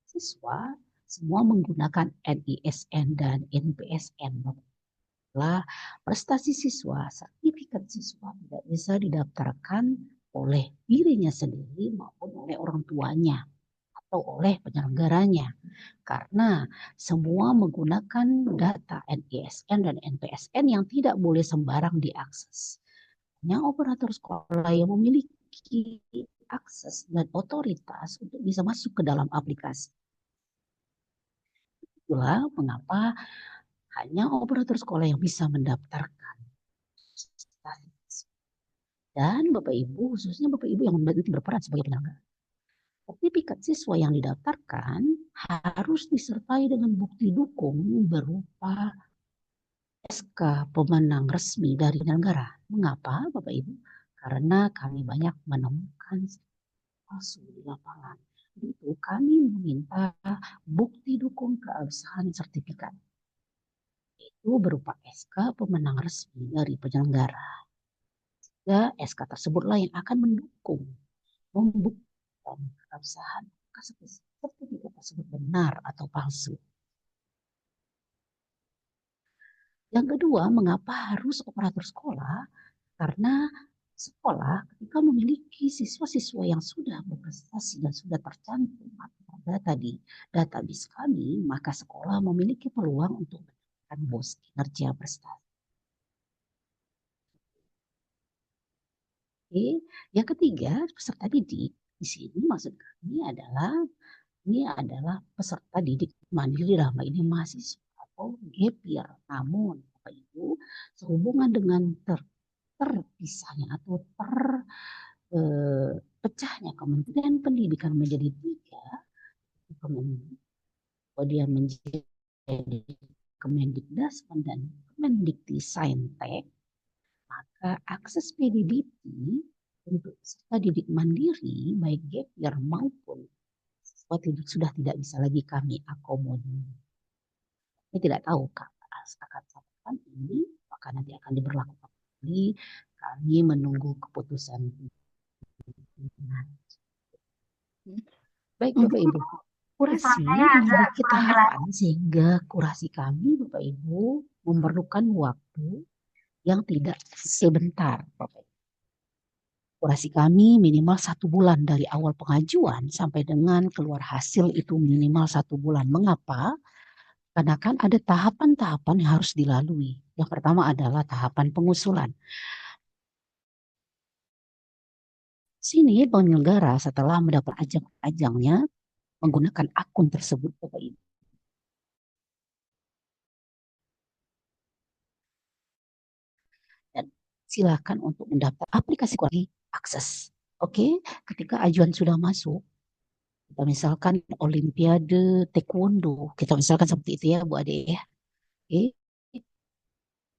siswa semua menggunakan NISN dan NPSN. Setelah prestasi siswa, sertifikat siswa tidak bisa didaftarkan oleh dirinya sendiri maupun oleh orang tuanya atau oleh penyelenggaranya. Karena semua menggunakan data NISN dan NPSN yang tidak boleh sembarang diakses. Hanya operator sekolah yang memiliki akses dan otoritas untuk bisa masuk ke dalam aplikasi. Itulah mengapa hanya operator sekolah yang bisa mendaftarkan. Dan Bapak Ibu, khususnya Bapak Ibu yang berperan sebagai penyelenggara. Sertifikat siswa yang didaftarkan harus disertai dengan bukti dukung berupa SK pemenang resmi dari penyelenggara. Mengapa Bapak Ibu? Karena kami banyak menemukan palsu di lapangan. Itu kami meminta bukti dukung keabsahan sertifikat. Itu berupa SK pemenang resmi dari penyelenggara. Ya, SK tersebutlah yang akan mendukung, membuktikan keabsahan sertifikat tersebut benar atau palsu. Yang kedua, mengapa harus operator sekolah? Karena sekolah ketika memiliki siswa-siswa yang sudah berprestasi dan sudah tercantum atau terdata di database kami, maka sekolah memiliki peluang untuk mendapatkan bos kinerja prestasi. Oke, yang ketiga, peserta didik di sini maksud kami adalah ini adalah peserta didik mandiri dalam hal ini mahasiswa atau gap year. Namun Bapak Ibu, sehubungan dengan terpisahnya atau pecahnya Kementerian Pendidikan menjadi 3, kemudian menjadi Kemendikdasmen dan Kemendikti-Saintek, maka akses PDDT untuk peserta didik mandiri baik gap year maupun siswa sudah tidak bisa lagi kami akomodir. Saya tidak tahu akan sampaikan ini apakah nanti akan diberlakukan kembali. Kami menunggu keputusan. Baik Bapak Ibu, kurasi Suaranya agak memiliki kurang jelas. tahapan sehingga kurasi kami Bapak Ibu memerlukan waktu yang tidak sebentar Bapak Ibu. Kurasi kami minimal 1 bulan dari awal pengajuan sampai dengan keluar hasil itu minimal 1 bulan. Mengapa? Karena kan ada tahapan-tahapan yang harus dilalui. Yang pertama adalah tahapan pengusulan. Sini penyelenggara setelah mendapat ajang-ajangnya menggunakan akun tersebut Bapak Ibu. Dan silakan untuk mendaftar aplikasi kurasi akses. Oke, ketika ajuan sudah masuk, kita misalkan Olimpiade Taekwondo, kita misalkan seperti itu ya Bu Ade ya. Oke.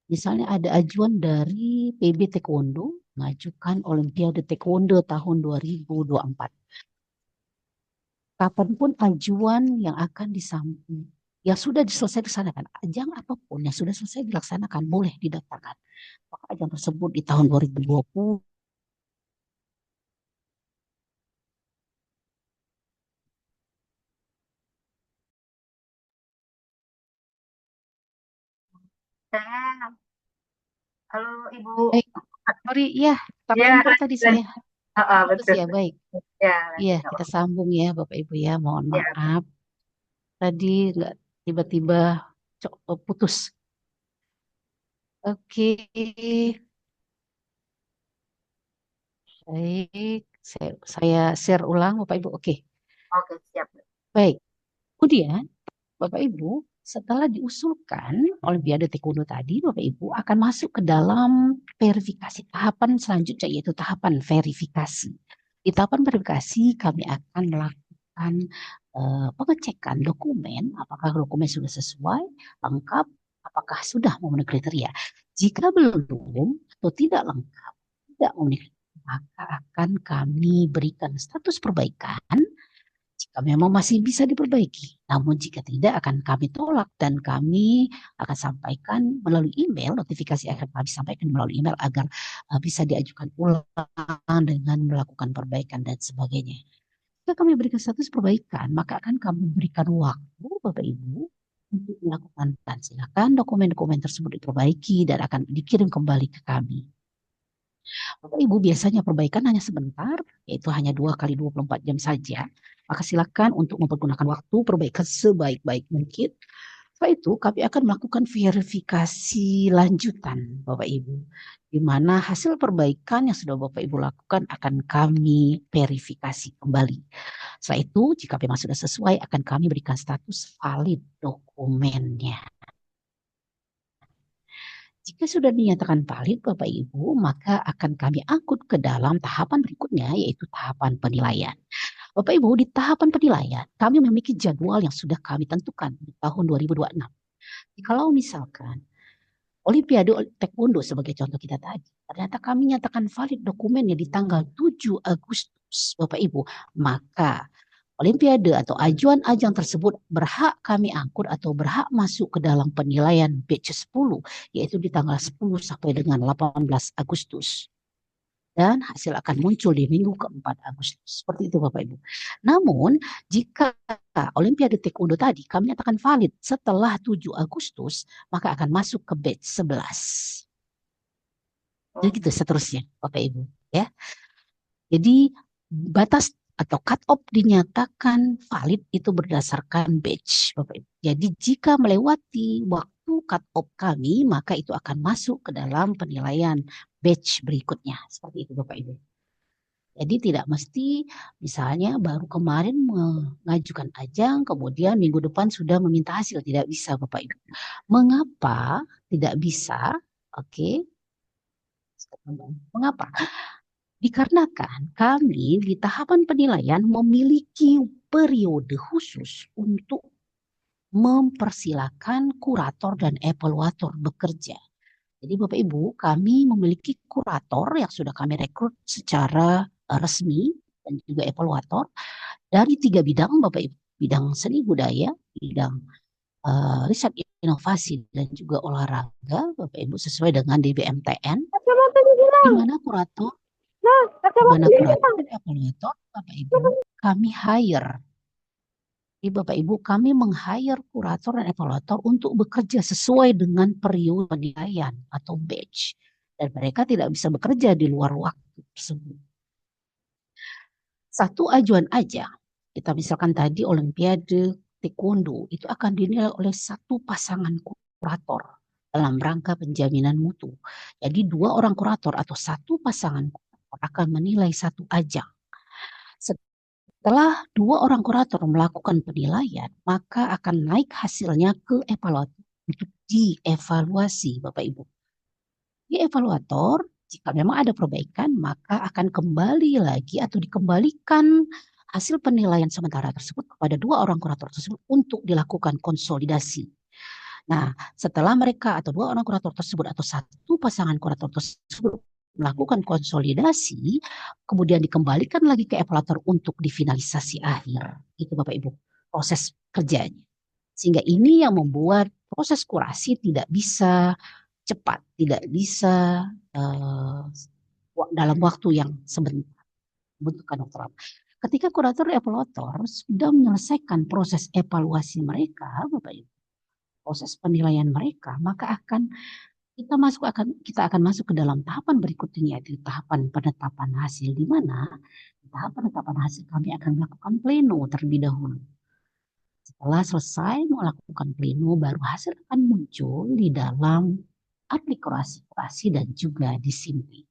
Misalnya ada ajuan dari PB Taekwondo, mengajukan Olimpiade Taekwondo tahun 2024. Kapanpun ajuan yang akan disampaikan, yang sudah selesai dilaksanakan, ajang apapun yang sudah selesai dilaksanakan, boleh didaftarkan. Maka ajang tersebut di tahun 2020, Halo Ibu. baik, sorry ya, terlempar tadi saya. Putus betul. ya, baik. Ya, Iya, kita sambung ya Bapak Ibu ya, mohon maaf. Tadi nggak tiba-tiba putus. Oke. Baik, saya share ulang Bapak Ibu. Oke. Oke, siap. Baik. Kemudian Bapak Ibu, setelah diusulkan Olimpiade Taekwondo tadi, Bapak Ibu akan masuk ke dalam verifikasi tahapan selanjutnya, yaitu tahapan verifikasi. Di tahapan verifikasi kami akan melakukan pengecekan dokumen, apakah dokumen sudah sesuai, lengkap, apakah sudah memenuhi kriteria. Jika belum atau tidak lengkap, tidak memenuhi kriteria, maka akan kami berikan status perbaikan jika memang masih bisa diperbaiki. Namun jika tidak akan kami tolak dan kami akan sampaikan melalui email, notifikasi akan kami sampaikan melalui email agar bisa diajukan ulang dengan melakukan perbaikan dan sebagainya. Jika kami berikan status perbaikan, maka akan kami berikan waktu Bapak Ibu untuk melakukan dan silakan dokumen-dokumen tersebut diperbaiki dan akan dikirim kembali ke kami. Bapak Ibu biasanya perbaikan hanya sebentar, yaitu hanya 2 kali 24 jam saja. Maka silakan untuk mempergunakan waktu perbaikan sebaik-baik mungkin. Setelah itu kami akan melakukan verifikasi lanjutan Bapak Ibu. Di mana hasil perbaikan yang sudah Bapak Ibu lakukan akan kami verifikasi kembali. Setelah itu jika memang sudah sesuai akan kami berikan status valid dokumennya. Jika sudah dinyatakan valid Bapak Ibu, maka akan kami angkut ke dalam tahapan berikutnya, yaitu tahapan penilaian. Bapak Ibu, di tahapan penilaian, kami memiliki jadwal yang sudah kami tentukan di tahun 2026. Kalau misalkan Olimpiade Taekwondo sebagai contoh kita tadi, ternyata kami nyatakan valid dokumennya di tanggal 7 Agustus, Bapak Ibu, maka Olimpiade atau ajuan ajang tersebut berhak kami angkut atau berhak masuk ke dalam penilaian batch 10, yaitu di tanggal 10 sampai dengan 18 Agustus. Dan hasil akan muncul di minggu keempat Agustus. Seperti itu Bapak Ibu. Namun jika Olimpiade Taekwondo tadi kami nyatakan valid setelah 7 Agustus, maka akan masuk ke batch 11. Jadi gitu seterusnya Bapak Ibu. Ya. Jadi batas atau cut off dinyatakan valid itu berdasarkan batch Bapak Ibu. Jadi jika melewati waktu cut off kami, maka itu akan masuk ke dalam penilaian batch berikutnya. Seperti itu Bapak Ibu. Jadi tidak mesti misalnya baru kemarin mengajukan ajang, kemudian minggu depan sudah meminta hasil. Tidak bisa Bapak Ibu. Mengapa tidak bisa? Oke. Mengapa? Dikarenakan kami di tahapan penilaian memiliki periode khusus untuk mempersilakan kurator dan evaluator bekerja. Jadi Bapak Ibu, kami memiliki kurator yang sudah kami rekrut secara resmi dan juga evaluator dari 3 bidang Bapak Ibu. Bidang seni budaya, bidang riset inovasi dan juga olahraga Bapak Ibu sesuai dengan DBMTN. Di mana kurator dan evaluator Bapak Ibu kami hire. Jadi Bapak Ibu kami meng-hire kurator dan evaluator untuk bekerja sesuai dengan periode penilaian atau batch. Dan mereka tidak bisa bekerja di luar waktu tersebut. Satu ajuan aja, kita misalkan tadi Olimpiade Taekwondo, itu akan dinilai oleh satu pasangan kurator dalam rangka penjaminan mutu. Jadi 2 orang kurator atau satu pasangan kurator akan menilai satu ajang. Setelah 2 orang kurator melakukan penilaian, maka akan naik hasilnya ke evaluator untuk dievaluasi Bapak Ibu. Di evaluator, jika memang ada perbaikan, maka akan kembali lagi atau dikembalikan hasil penilaian sementara tersebut kepada 2 orang kurator tersebut untuk dilakukan konsolidasi. Nah, setelah mereka atau 2 orang kurator tersebut atau satu pasangan kurator tersebut melakukan konsolidasi, kemudian dikembalikan lagi ke evaluator untuk difinalisasi akhir. Itu Bapak Ibu, proses kerjanya. Sehingga ini yang membuat proses kurasi tidak bisa cepat, tidak bisa dalam waktu yang sebentar. Membutuhkan waktu lama. Ketika kurator evaluator sudah menyelesaikan proses evaluasi mereka, Bapak Ibu, proses penilaian mereka, maka kita akan masuk ke dalam tahapan berikutnya, yaitu tahapan penetapan hasil, di mana tahap penetapan hasil kami akan melakukan pleno terlebih dahulu. Setelah selesai melakukan pleno, baru hasil akan muncul di dalam aplikasi dan juga di SIMPI.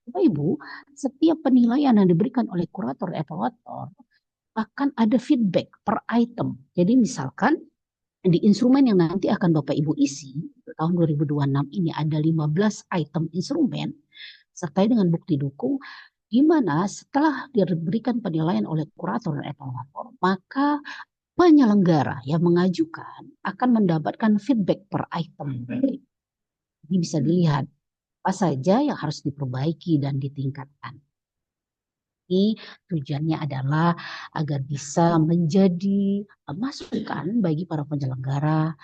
Bapak Ibu, setiap penilaian yang diberikan oleh kurator evaluator akan ada feedback per item. Jadi misalkan di instrumen yang nanti akan Bapak Ibu isi tahun 2026 ini ada 15 item instrumen serta dengan bukti dukung, di mana setelah diberikan penilaian oleh kurator dan evaluator, maka penyelenggara yang mengajukan akan mendapatkan feedback per item. Jadi bisa dilihat apa saja yang harus diperbaiki dan ditingkatkan. Ini tujuannya adalah agar bisa menjadi masukan bagi para penyelenggara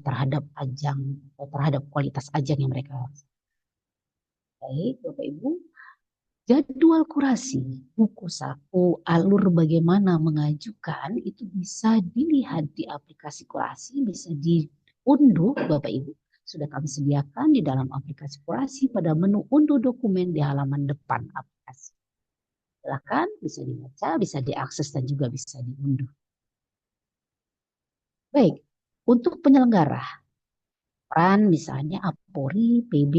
terhadap ajang, terhadap kualitas ajang yang mereka lakukan. Baik, Bapak Ibu, jadwal kurasi, buku saku, alur bagaimana mengajukan itu bisa dilihat di aplikasi kurasi, bisa diunduh Bapak Ibu. Sudah kami sediakan di dalam aplikasi kurasi pada menu unduh dokumen di halaman depan aplikasi. Silakan bisa dibaca, bisa diakses dan juga bisa diunduh. Baik, untuk penyelenggara, peran misalnya APORI, PB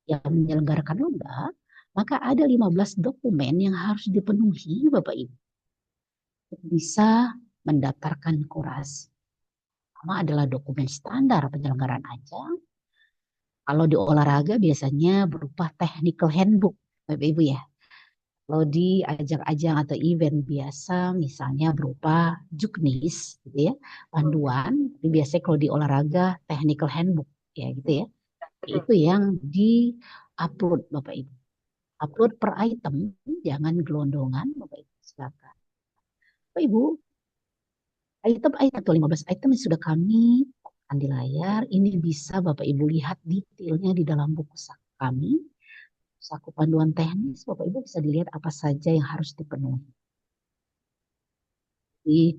yang menyelenggarakan lomba, maka ada 15 dokumen yang harus dipenuhi Bapak Ibu untuk bisa mendaftarkan kurasi. Pertama adalah dokumen standar penyelenggaraan ajang. Kalau di olahraga biasanya berupa technical handbook Bapak Ibu ya. Kalau di ajang-ajang atau event biasa misalnya berupa juknis gitu ya, panduan. Tapi biasanya kalau di olahraga technical handbook ya gitu ya. Itu yang di-upload Bapak Ibu. Upload per item, jangan gelondongan Bapak Ibu, silakan. Bapak Ibu, item atau 15 item yang sudah kami tampilkan di layar, ini bisa Bapak Ibu lihat detailnya di dalam buku saku kami. Saku panduan teknis, Bapak Ibu bisa dilihat apa saja yang harus dipenuhi. Di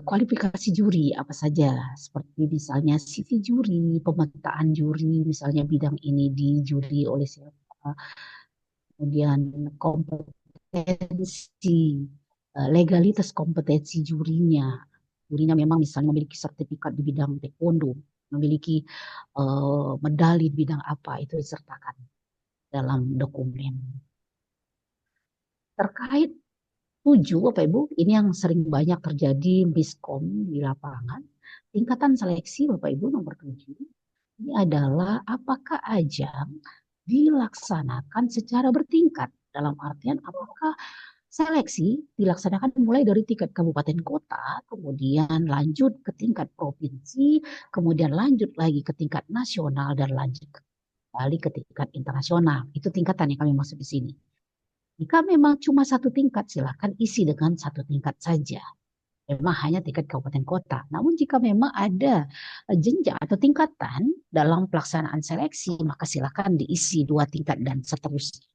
kualifikasi juri apa saja, seperti misalnya CV juri, pemetaan juri, misalnya bidang ini dijuri oleh siapa, kemudian kompetensi, legalitas kompetensi jurinya. Jurinya memang misalnya memiliki sertifikat di bidang taekwondo, memiliki medali di bidang apa, itu disertakan dalam dokumen. Terkait 7, Bapak Ibu, ini yang sering banyak terjadi miskom di lapangan. Tingkatan seleksi Bapak Ibu nomor 7, ini adalah apakah ajang dilaksanakan secara bertingkat. Dalam artian apakah seleksi dilaksanakan mulai dari tingkat kabupaten kota, kemudian lanjut ke tingkat provinsi, kemudian lanjut lagi ke tingkat nasional, dan lanjut kembali ke tingkat internasional. Itu tingkatan yang kami maksud di sini. Jika memang cuma satu tingkat, silahkan isi dengan satu tingkat saja. Memang hanya tingkat kabupaten kota. Namun jika memang ada jenjang atau tingkatan dalam pelaksanaan seleksi, maka silahkan diisi 2 tingkat dan seterusnya.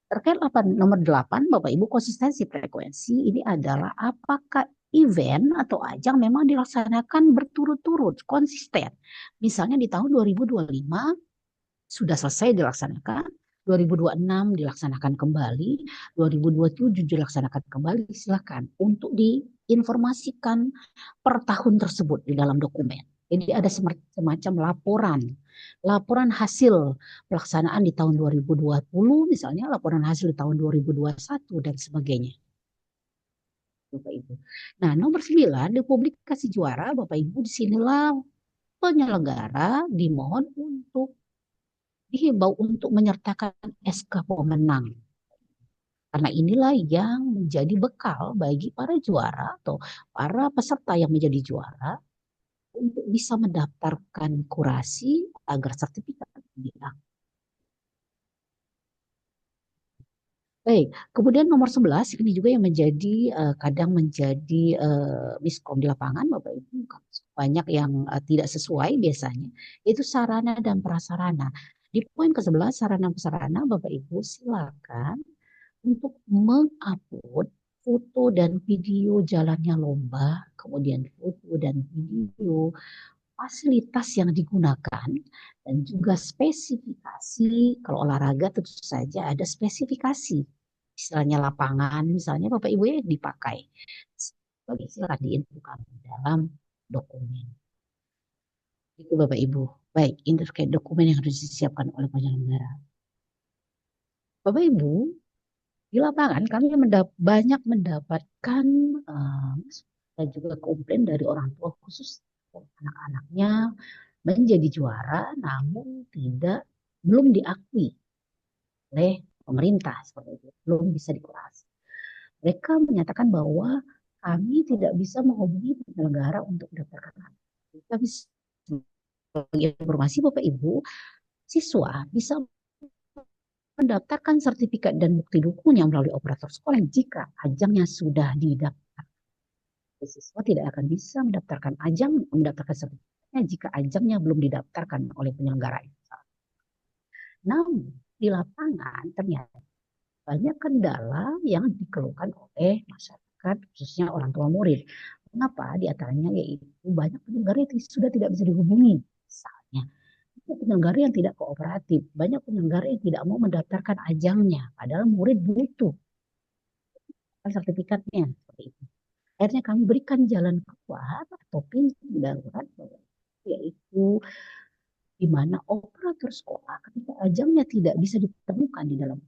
Terkait nomor 8, Bapak Ibu, konsistensi frekuensi ini adalah apakah event atau ajang memang dilaksanakan berturut-turut, konsisten. Misalnya di tahun 2025 sudah selesai dilaksanakan, 2026 dilaksanakan kembali, 2027 dilaksanakan kembali, silakan untuk diinformasikan per tahun tersebut di dalam dokumen. Jadi ada semacam laporan hasil pelaksanaan di tahun 2020, misalnya laporan hasil di tahun 2021 dan sebagainya. Bapak Ibu. Nah, nomor 9, di publikasi juara, Bapak Ibu, disinilah penyelenggara dimohon untuk dihimbau untuk menyertakan SK pemenang. Karena inilah yang menjadi bekal bagi para juara atau para peserta yang menjadi juara untuk bisa mendaftarkan kurasi agar sertifikat diakui. Baik, kemudian nomor 11 ini juga yang menjadi kadang menjadi miskom di lapangan, Bapak Ibu, banyak yang tidak sesuai biasanya, itu sarana dan prasarana. Di poin ke-11 sarana dan prasarana, Bapak Ibu silakan untuk mengupload foto dan video jalannya lomba, kemudian foto dan video fasilitas yang digunakan, dan juga spesifikasi. Kalau olahraga tentu saja ada spesifikasi. Istilahnya lapangan, misalnya Bapak Ibu ya dipakai. Sebagai istilah diinfokan dalam dokumen. Itu Bapak Ibu. Baik, ini terkait dokumen yang harus disiapkan oleh penyelenggara. Bapak Ibu, di lapangan kami banyak mendapatkan dan juga komplain dari orang tua, khusus anak-anaknya menjadi juara namun belum diakui oleh pemerintah, seperti itu, belum bisa dikurasi. Mereka menyatakan bahwa kami tidak bisa menghubungi penyelenggara untuk mendaftarkan. Kita bisa, bagi informasi Bapak Ibu, siswa bisa mendaftarkan sertifikat dan bukti dukungan melalui operator sekolah jika ajangnya sudah didaftar. Siswa tidak akan bisa mendaftarkan sertifikatnya jika ajangnya belum didaftarkan oleh penyelenggara. Namun di lapangan ternyata banyak kendala yang dikeluhkan oleh masyarakat, khususnya orang tua murid. Mengapa? Di antaranya yaitu banyak penyelenggara yang sudah tidak bisa dihubungi. Misalnya, banyak penyelenggara yang tidak kooperatif, banyak penyelenggara yang tidak mau mendaftarkan ajangnya, padahal murid butuh sertifikatnya. Seperti itu. Akhirnya kami berikan jalan keluar atau pintu darurat, yaitu di mana operator sekolah ketika ajangnya tidak bisa ditemukan di dalam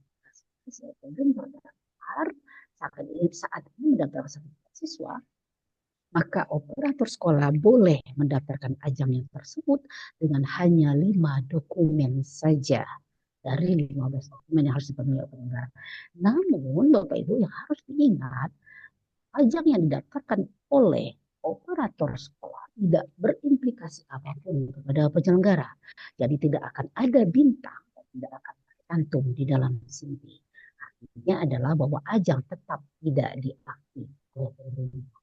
saat ini mendaftarkan sertifikat siswa, maka operator sekolah boleh mendaftarkan ajang yang tersebut dengan hanya 5 dokumen saja dari 15 dokumen yang harus dipenuhi oleh penyelenggara. Namun Bapak Ibu yang harus diingat, ajang yang didaftarkan oleh operator sekolah tidak berimplikasi apapun kepada penyelenggara. Jadi tidak akan ada bintang, tidak akan tercantum di dalam CV. Artinya adalah bahwa ajang tetap tidak diakui oleh pemerintah.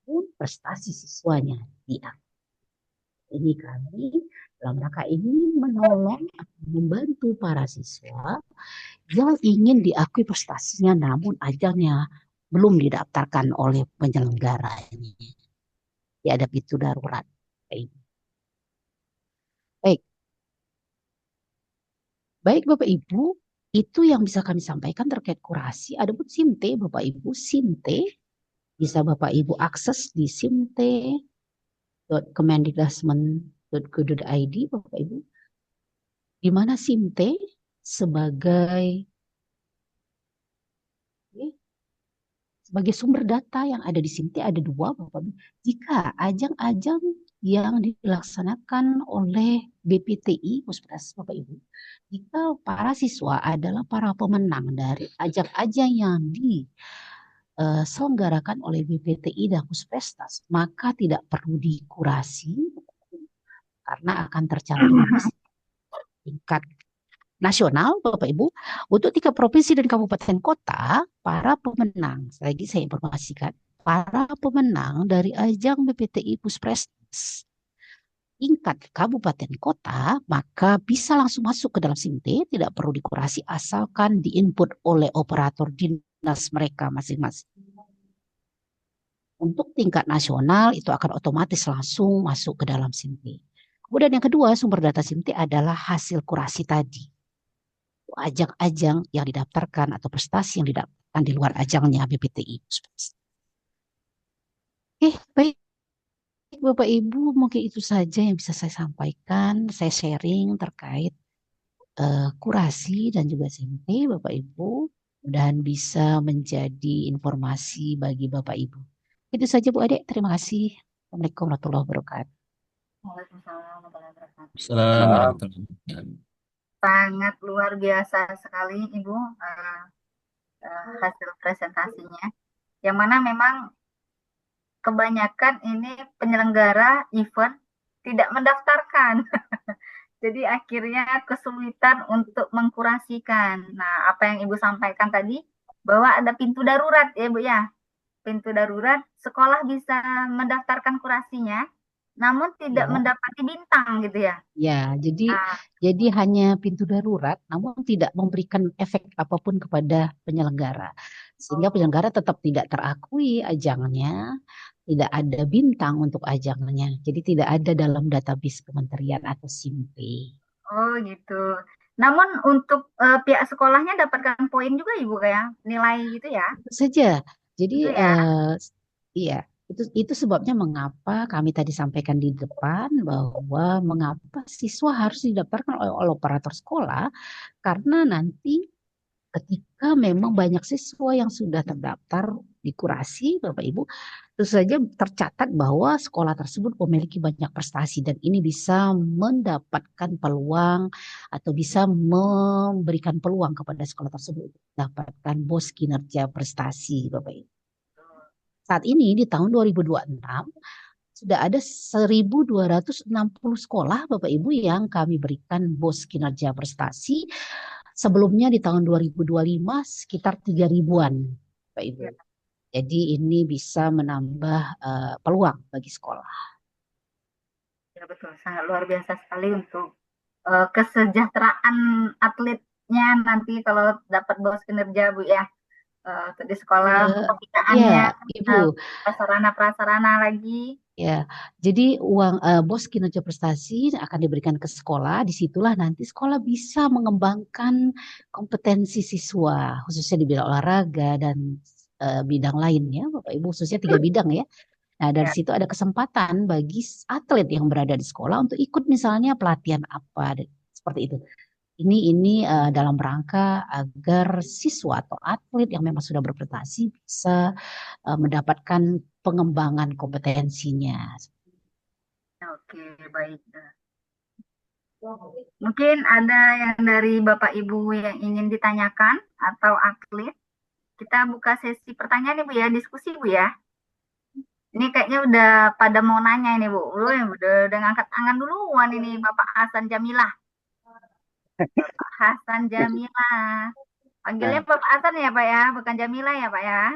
Pun prestasi siswanya diakui. Ini kami dalam rangka ini menolong atau membantu para siswa yang ingin diakui prestasinya namun ajangnya belum didaftarkan oleh penyelenggara ini. Ya, ada pintu darurat. Baik Bapak Ibu, itu yang bisa kami sampaikan terkait kurasi. Adapun SIMTE, Bapak Ibu, SIMTE bisa Bapak Ibu akses di simte.kemendikdasmen.go.id, Bapak Ibu, di mana SIMTE sebagai sebagai sumber data yang ada di sini ada dua, Bapak. Jika ajang-ajang yang dilaksanakan oleh BPTI, Puspres, Bapak Ibu, jika para siswa adalah para pemenang dari ajang-ajang yang diselenggarakan oleh BPTI dan Puspestas, maka tidak perlu dikurasi karena akan tercantum di tingkat nasional, Bapak Ibu, untuk 3 provinsi dan kabupaten kota, para pemenang, lagi saya informasikan, para pemenang dari ajang BPTI Puspres tingkat kabupaten kota, maka bisa langsung masuk ke dalam SIMT, tidak perlu dikurasi asalkan diinput oleh operator dinas mereka masing-masing. Untuk tingkat nasional itu akan otomatis langsung masuk ke dalam SIMT. Kemudian yang kedua, sumber data SIMT adalah hasil kurasi tadi. Ajang-ajang yang didaftarkan atau prestasi yang didaftarkan di luar ajangnya BPTI. Oke, baik Bapak Ibu, mungkin itu saja yang bisa saya sampaikan. Saya sharing terkait kurasi dan juga SIMT, Bapak Ibu, dan bisa menjadi informasi bagi Bapak Ibu. Itu saja Bu Ade, terima kasih. Assalamualaikum warahmatullahi wabarakatuh. Waalaikumsalam warahmatullahi wabarakatuh. Assalamualaikum. Sangat luar biasa sekali Ibu hasil presentasinya. Yang mana memang kebanyakan ini penyelenggara event tidak mendaftarkan. Jadi akhirnya kesulitan untuk mengkurasikan. Nah, apa yang Ibu sampaikan tadi, bahwa ada pintu darurat ya Bu ya. Pintu darurat, sekolah bisa mendaftarkan kurasinya, namun tidak mendapati bintang gitu ya. Ya, Nah, jadi hanya pintu darurat, namun tidak memberikan efek apapun kepada penyelenggara. Sehingga penyelenggara tetap tidak terakui ajangnya, tidak ada bintang untuk ajangnya. Jadi tidak ada dalam database kementerian atau SIMP. oh gitu. Namun untuk pihak sekolahnya dapatkan poin juga Ibu kayak nilai gitu ya. Itu saja. Jadi Gitu ya. iya, itu sebabnya mengapa kami tadi sampaikan di depan bahwa mengapa siswa harus didaftarkan oleh operator sekolah, karena nanti ketika memang banyak siswa yang sudah terdaftar di kurasi, Bapak Ibu, tentu saja tercatat bahwa sekolah tersebut memiliki banyak prestasi dan ini bisa mendapatkan peluang atau bisa memberikan peluang kepada sekolah tersebut untuk mendapatkan BOS kinerja prestasi, Bapak Ibu. Saat ini di tahun 2026 sudah ada 1.260 sekolah Bapak Ibu yang kami berikan BOS kinerja prestasi. Sebelumnya di tahun 2025 sekitar 3.000-an Bapak Ibu. Jadi ini bisa menambah peluang bagi sekolah. Ya betul, sangat luar biasa sekali untuk kesejahteraan atletnya nanti kalau dapat BOS kinerja Bu ya. Di sekolah pembinaannya, Ya, Ibu. prasarana lagi. Ya, jadi uang BOS kinerja prestasi akan diberikan ke sekolah. Disitulah nanti sekolah bisa mengembangkan kompetensi siswa, khususnya di bidang olahraga dan bidang lainnya, Bapak Ibu, khususnya 3 bidang ya. Nah, dari situ ada kesempatan bagi atlet yang berada di sekolah untuk ikut misalnya pelatihan apa, seperti itu. Ini dalam rangka agar siswa atau atlet yang memang sudah berprestasi bisa mendapatkan pengembangan kompetensinya. Oke, baik. Mungkin ada yang dari Bapak Ibu yang ingin ditanyakan atau atlet. Kita buka sesi pertanyaan nih Bu ya, diskusi Bu ya. Ini kayaknya udah pada mau nanya ini Bu. Udah ngangkat tangan duluan ini Bapak Hasan Jamilah. Bapak Hasan Jamilah. Panggilnya Bapak Hasan ya Pak ya, bukan Jamilah ya Pak ya.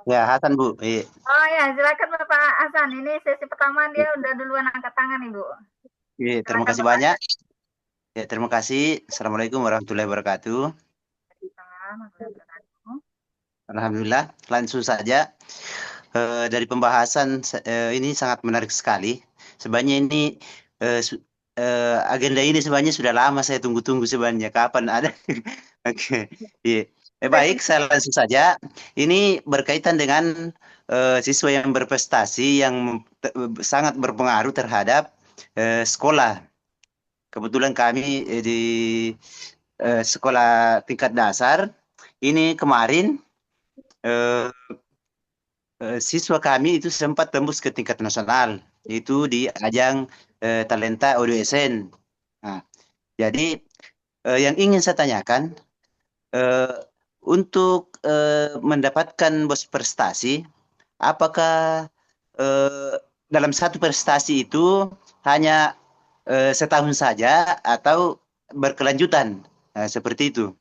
Ya, Hasan Bu. Iya. Oh ya, silakan Bapak Hasan. Ini sesi pertama dia udah duluan angkat tangan nih Bu. Iya, terima kasih banyak. Ya, terima kasih. Assalamualaikum warahmatullahi wabarakatuh. Alhamdulillah, langsung saja. Dari pembahasan ini sangat menarik sekali. Sebenarnya ini agenda ini sebenarnya sudah lama saya tunggu-tunggu sebenarnya kapan ada. Oke, yeah. Baik, saya langsung saja. Ini berkaitan dengan siswa yang berprestasi yang sangat berpengaruh terhadap sekolah. Kebetulan kami di sekolah tingkat dasar ini kemarin siswa kami itu sempat tembus ke tingkat nasional, itu di ajang talenta ODSN. Nah, jadi yang ingin saya tanyakan, untuk mendapatkan bos prestasi, apakah dalam satu prestasi itu hanya setahun saja atau berkelanjutan? Nah, seperti itu.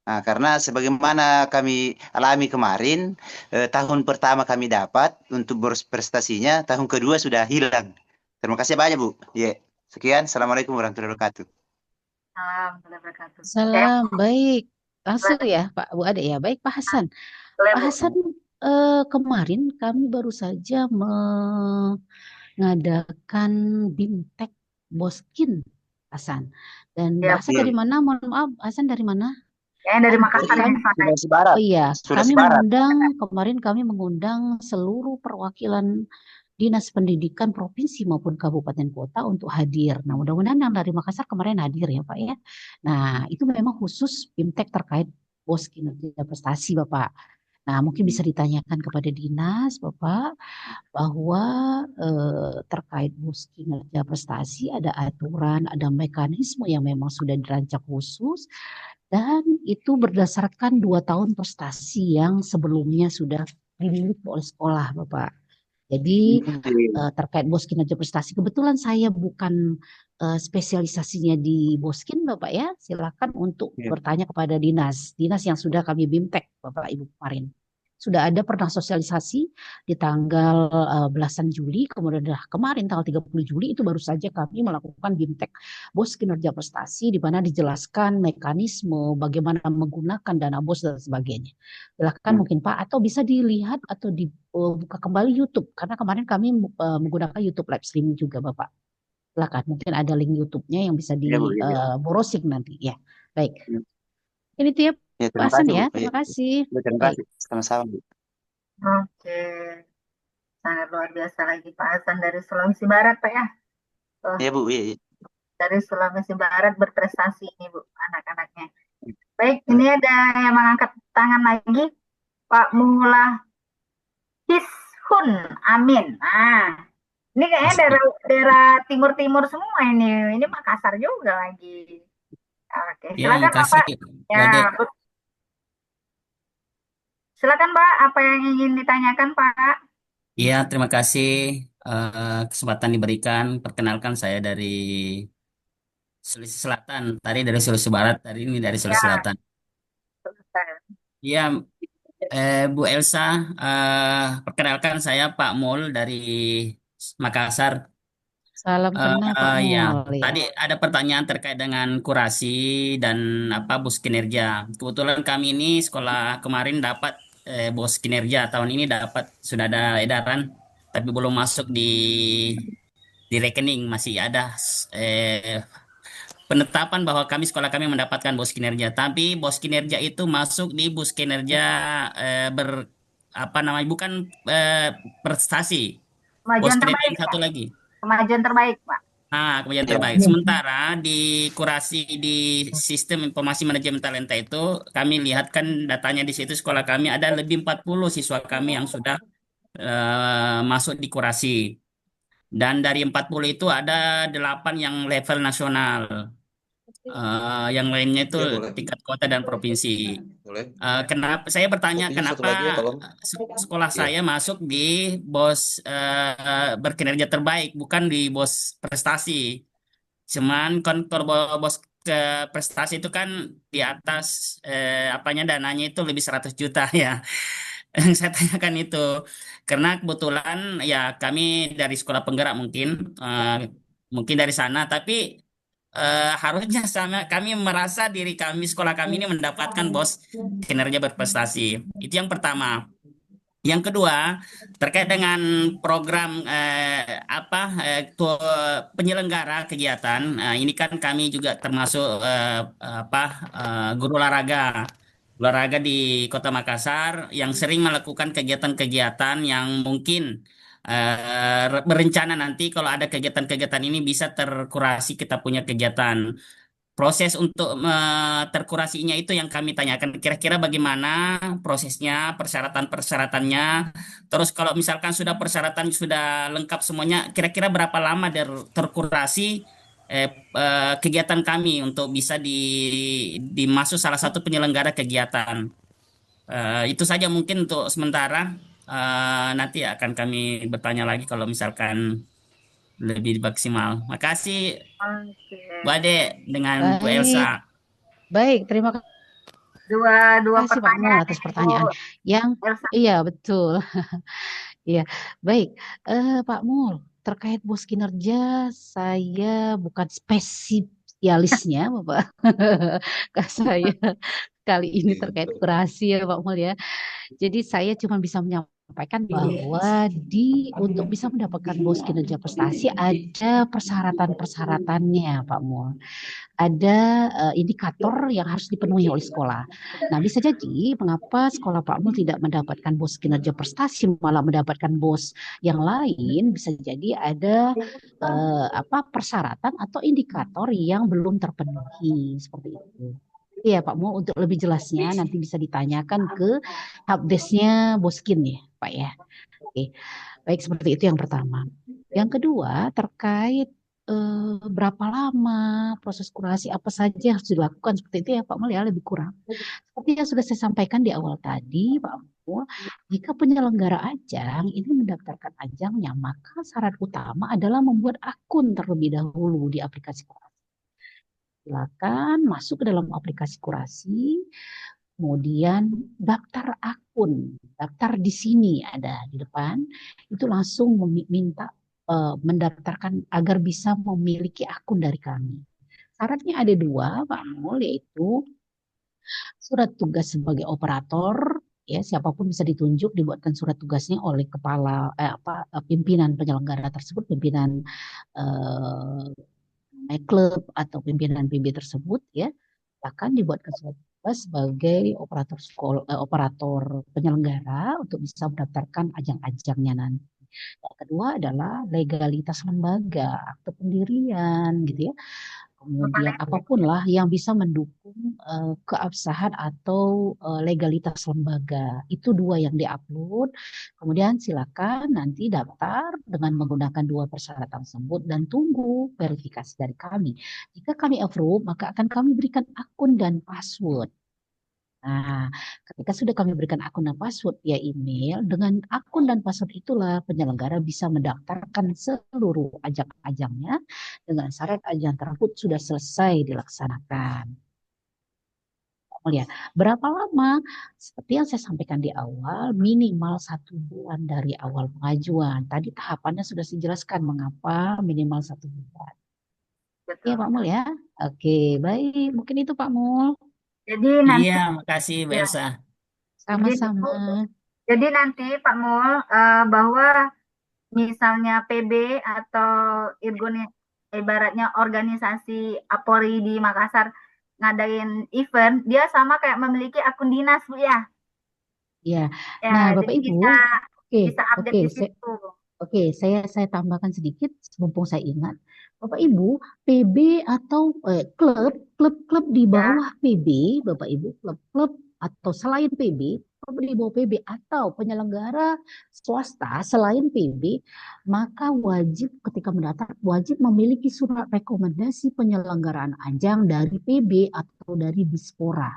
Nah, karena sebagaimana kami alami kemarin, tahun pertama kami dapat untuk prestasinya, tahun kedua sudah hilang. Terima kasih banyak, Bu. Ya, sekian. Assalamualaikum warahmatullahi wabarakatuh. Salam warahmatullahi wabarakatuh. Salam, baik. Langsung ya, Pak Bu Ade ya. Baik, Pak Hasan. Boleh, Pak Bu. Hasan, kemarin kami baru saja mengadakan BIMTEK Boskin, Hasan. Dan Ya, Hasan dari mana? Mohon maaf, Hasan dari mana? dari Makassar Kan? ya, Pak. Sulawesi Barat. Oh iya, Sulawesi kami Barat. kemarin kami mengundang seluruh perwakilan Dinas Pendidikan Provinsi maupun Kabupaten Kota untuk hadir. Nah, mudah-mudahan yang dari Makassar kemarin hadir ya, Pak ya. Nah, itu memang khusus BIMTEK terkait bos kinerja prestasi, Bapak. Nah, mungkin bisa ditanyakan kepada dinas, Bapak, bahwa terkait bos kinerja prestasi ada aturan, ada mekanisme yang memang sudah dirancang khusus, dan itu berdasarkan 2 tahun prestasi yang sebelumnya sudah dimiliki oleh sekolah, Bapak. Jadi terkait bos kinerja prestasi, kebetulan saya bukan spesialisasinya di Boskin, Bapak ya. Silakan untuk bertanya kepada dinas yang sudah kami BIMTEK, Bapak Ibu kemarin. Sudah ada pernah sosialisasi di tanggal belasan Juli, kemudian kemarin tanggal 30 Juli itu baru saja kami melakukan BIMTEK bos kinerja prestasi, di mana dijelaskan mekanisme bagaimana menggunakan dana bos dan sebagainya. Silakan mungkin Pak, atau bisa dilihat atau dibuka kembali YouTube, karena kemarin kami menggunakan YouTube live streaming juga, Bapak. Silakan, mungkin ada link YouTube-nya yang bisa browsing nanti ya. Baik. Ini tiap Ya, Pak Hasan ya. Terima kasih. Terima kasih. Sama-sama, Bu. Oke. Sangat luar biasa lagi Pak Hasan dari Sulawesi Barat, Pak ya. Ya, Bu. Iya. Dari Sulawesi Barat berprestasi ini, Bu, anak-anaknya. Baik, ini ada yang mengangkat tangan lagi. Pak Mullah Hishun Amin. Nah, ini kayaknya daerah timur-timur semua ini. Ini Makassar juga lagi. Oke, Ya, silakan makasih. Bapak. Ya, silakan Pak, apa yang ingin ditanyakan Pak? Ya, terima kasih kesempatan diberikan. Perkenalkan saya dari Sulawesi Selatan. Tadi dari Sulawesi Barat, tadi ini dari Sulawesi Selatan. Ya, Bu Elsa, perkenalkan saya Pak Mul dari Makassar. Salam kenal Pak Mul. Ya, tadi ada pertanyaan terkait dengan kurasi dan bos kinerja. Kebetulan kami ini sekolah kemarin dapat bos kinerja, tahun ini sudah ada edaran, tapi belum masuk di rekening, masih ada penetapan bahwa sekolah kami mendapatkan bos kinerja. Tapi bos kinerja itu masuk di bos kinerja bukan prestasi. Bos Kemajuan kinerja terbaik, yang satu Pak. lagi. Kemajuan terbaik, Pak. Kemajuan terbaik. Sementara di kurasi di sistem informasi manajemen talenta itu kami lihat kan datanya di situ sekolah kami ada lebih 40 siswa kami yang sudah masuk di kurasi. Dan dari 40 itu ada 8 yang level nasional. Yang lainnya itu tingkat kota dan provinsi. Kenapa saya bertanya kenapa sekolah saya masuk di bos berkinerja terbaik bukan di bos prestasi. Cuman kalau bos ke prestasi itu kan di atas dananya itu lebih 100 juta ya. Yang saya tanyakan itu karena kebetulan ya kami dari sekolah penggerak mungkin dari sana, tapi harusnya sama kami merasa diri kami sekolah kami ini mendapatkan bos kinerja berprestasi. Itu yang pertama. Yang kedua, terkait dengan program penyelenggara kegiatan, ini kan kami juga termasuk guru olahraga di Kota Makassar yang sering melakukan kegiatan-kegiatan yang mungkin berencana nanti kalau ada kegiatan-kegiatan ini bisa terkurasi kita punya kegiatan. proses untuk terkurasinya itu yang kami tanyakan. Kira-kira bagaimana prosesnya, persyaratan-persyaratannya. Terus kalau misalkan sudah persyaratan sudah lengkap semuanya, kira-kira berapa lama terkurasi kegiatan kami untuk bisa dimasuk salah satu penyelenggara kegiatan. Itu saja mungkin untuk sementara. Nanti akan kami bertanya lagi kalau misalkan lebih maksimal. Makasih Oke. Bu Ade dengan Bu Baik, Elsa. baik. Terima Dua kasih Pak Mul pertanyaan atas ini, Bu pertanyaan. Yang Elsa. iya betul. Iya, baik. Pak Mul, terkait bos kinerja, saya bukan spesialisnya, Bapak. Saya kali ini terkait kurasi ya, Pak Mul ya. Jadi saya cuma bisa menyampaikan bahwa untuk bisa mendapatkan bos kinerja prestasi ada persyaratan-persyaratannya, Pak Mul. Ada indikator yang harus dipenuhi oleh sekolah. Nah, bisa jadi mengapa sekolah Pak Mul tidak mendapatkan bos kinerja prestasi, malah mendapatkan bos yang lain, bisa jadi ada persyaratan atau indikator yang belum terpenuhi seperti itu. Iya Pak Mul, untuk lebih jelasnya nanti bisa ditanyakan ke helpdesk-nya Boskin ya Pak ya. Oke, baik seperti itu yang pertama. Yang kedua terkait berapa lama proses kurasi apa saja yang harus dilakukan seperti itu ya Pak Mul ya, lebih kurang. Seperti yang sudah saya sampaikan di awal tadi Pak Mul, jika penyelenggara ajang ini mendaftarkan ajangnya, maka syarat utama adalah membuat akun terlebih dahulu di aplikasi kurasi. Silakan masuk ke dalam aplikasi kurasi, kemudian daftar akun, daftar di sini ada di depan, itu langsung minta mendaftarkan agar bisa memiliki akun dari kami. Syaratnya ada dua, Pak Mul, yaitu surat tugas sebagai operator, ya siapapun bisa ditunjuk, dibuatkan surat tugasnya oleh kepala pimpinan penyelenggara tersebut, pimpinan klub atau pimpinan PB tersebut, ya akan dibuatkan surat tugas sebagai operator penyelenggara untuk bisa mendaftarkan ajang-ajangnya nanti. Yang kedua adalah legalitas lembaga, akte pendirian, gitu ya. Kemudian apapun lah yang bisa mendukung keabsahan atau legalitas lembaga. Itu dua yang diupload. Kemudian silakan nanti daftar dengan menggunakan dua persyaratan tersebut dan tunggu verifikasi dari kami. Jika kami approve, maka akan kami berikan akun dan password. Nah, ketika sudah kami berikan akun dan password via email, dengan akun dan password itulah penyelenggara bisa mendaftarkan seluruh ajang-ajangnya dengan syarat ajang tersebut sudah selesai dilaksanakan. Ya, berapa lama? Seperti yang saya sampaikan di awal, minimal 1 bulan dari awal pengajuan. Tadi tahapannya sudah saya jelaskan mengapa minimal 1 bulan. Oke, Pak Mul ya. Oke, baik. Mungkin itu Pak Mul. Jadi nanti Iya, makasih Bu ya, Elsa. Sama-sama. jadi nanti Pak Mul bahwa misalnya PB atau ibaratnya organisasi Apori di Makassar ngadain event, dia sama kayak memiliki akun dinas, Bu ya. Ya. Ya, Nah, Bapak jadi Ibu, bisa update di situ. Oke, saya tambahkan sedikit mumpung saya ingat. Bapak Ibu, PB atau klub di bawah PB, Bapak Ibu, klub atau selain PB, klub di bawah PB atau penyelenggara swasta selain PB, maka wajib ketika mendaftar wajib memiliki surat rekomendasi penyelenggaraan ajang dari PB atau dari Dispora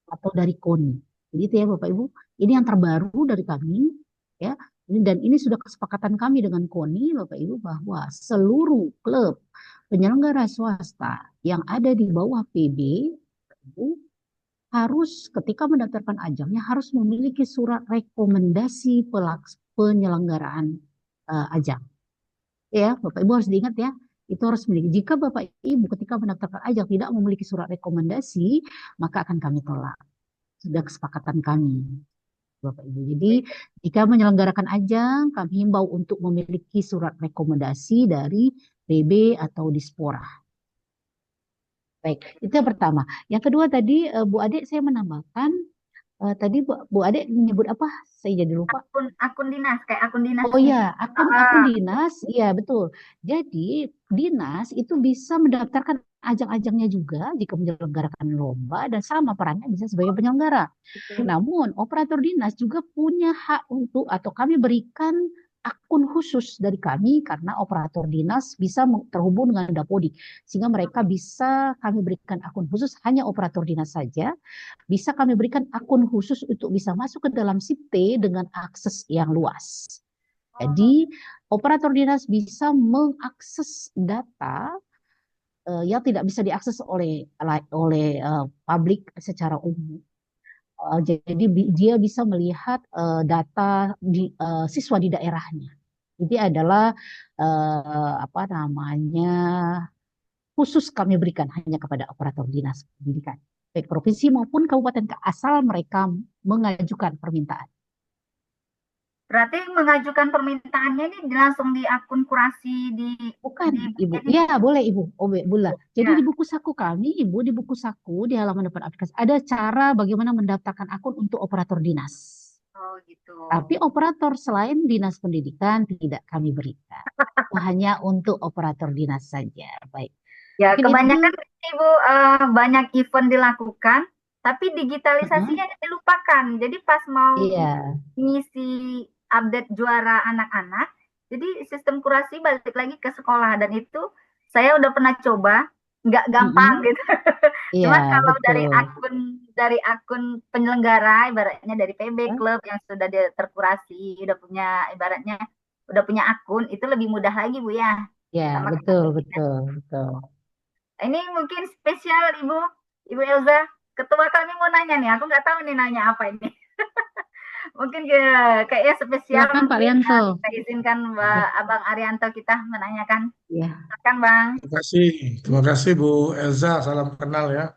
atau dari KONI. Jadi itu ya Bapak Ibu, ini yang terbaru dari kami ya. Dan ini sudah kesepakatan kami dengan KONI, Bapak Ibu, bahwa seluruh klub penyelenggara swasta yang ada di bawah PB harus ketika mendaftarkan ajangnya harus memiliki surat rekomendasi penyelenggaraan ajang. Ya, Bapak Ibu harus diingat ya, itu harus memiliki. Jika Bapak Ibu ketika mendaftarkan ajang tidak memiliki surat rekomendasi, maka akan kami tolak. Sudah kesepakatan kami. Bapak Ibu. Jadi jika menyelenggarakan ajang, kami himbau untuk memiliki surat rekomendasi dari PB atau Dispora. Baik, itu yang pertama. Yang kedua tadi Bu Ade saya menambahkan Tadi Bu Ade menyebut apa? Saya jadi lupa. Akun dinas, kayak akun dinas Oh gitu. ya, akun dinas, iya betul. Jadi dinas itu bisa mendaftarkan ajang-ajangnya juga jika menyelenggarakan lomba dan sama perannya bisa sebagai penyelenggara. Namun operator dinas juga punya hak untuk atau kami berikan akun khusus dari kami karena operator dinas bisa terhubung dengan Dapodik sehingga mereka bisa kami berikan akun khusus hanya operator dinas saja bisa kami berikan akun khusus untuk bisa masuk ke dalam SIP-T dengan akses yang luas. Jadi operator dinas bisa mengakses data yang tidak bisa diakses oleh publik secara umum. Jadi dia bisa melihat data siswa di daerahnya. Ini adalah apa namanya khusus kami berikan hanya kepada operator dinas pendidikan, baik provinsi maupun kabupaten asal mereka mengajukan permintaan. Berarti mengajukan permintaannya ini langsung di akun kurasi di Bukan, di Ibu. ini. Ya, boleh, Ibu. Oh, boleh. Jadi Ya. di buku saku kami, Ibu, di buku saku, di halaman depan aplikasi, ada cara bagaimana mendaftarkan akun untuk operator dinas. Oh, gitu. Tapi operator selain dinas pendidikan tidak kami berikan. Hanya untuk operator dinas saja. Baik. Ya, Mungkin kebanyakan itu, Ibu banyak event dilakukan, tapi digitalisasinya dilupakan. Jadi pas mau iya. ngisi update juara anak-anak, jadi sistem kurasi balik lagi ke sekolah dan itu saya udah pernah coba, nggak gampang gitu. Iya, Cuman kalau betul. dari akun penyelenggara, ibaratnya dari PB klub yang sudah terkurasi, udah punya ibaratnya udah punya akun, itu lebih mudah lagi Bu ya. Ya, Sama betul, kayak betul, betul. ini mungkin spesial Ibu Elza. Ketua kami mau nanya nih, aku nggak tahu nih nanya apa ini. Mungkin kayaknya spesial Silakan Pak mungkin Rianto. kita izinkan Abang Arianto kita menanyakan. Ya. Silakan Bang. Terima kasih Bu Elza, salam kenal ya.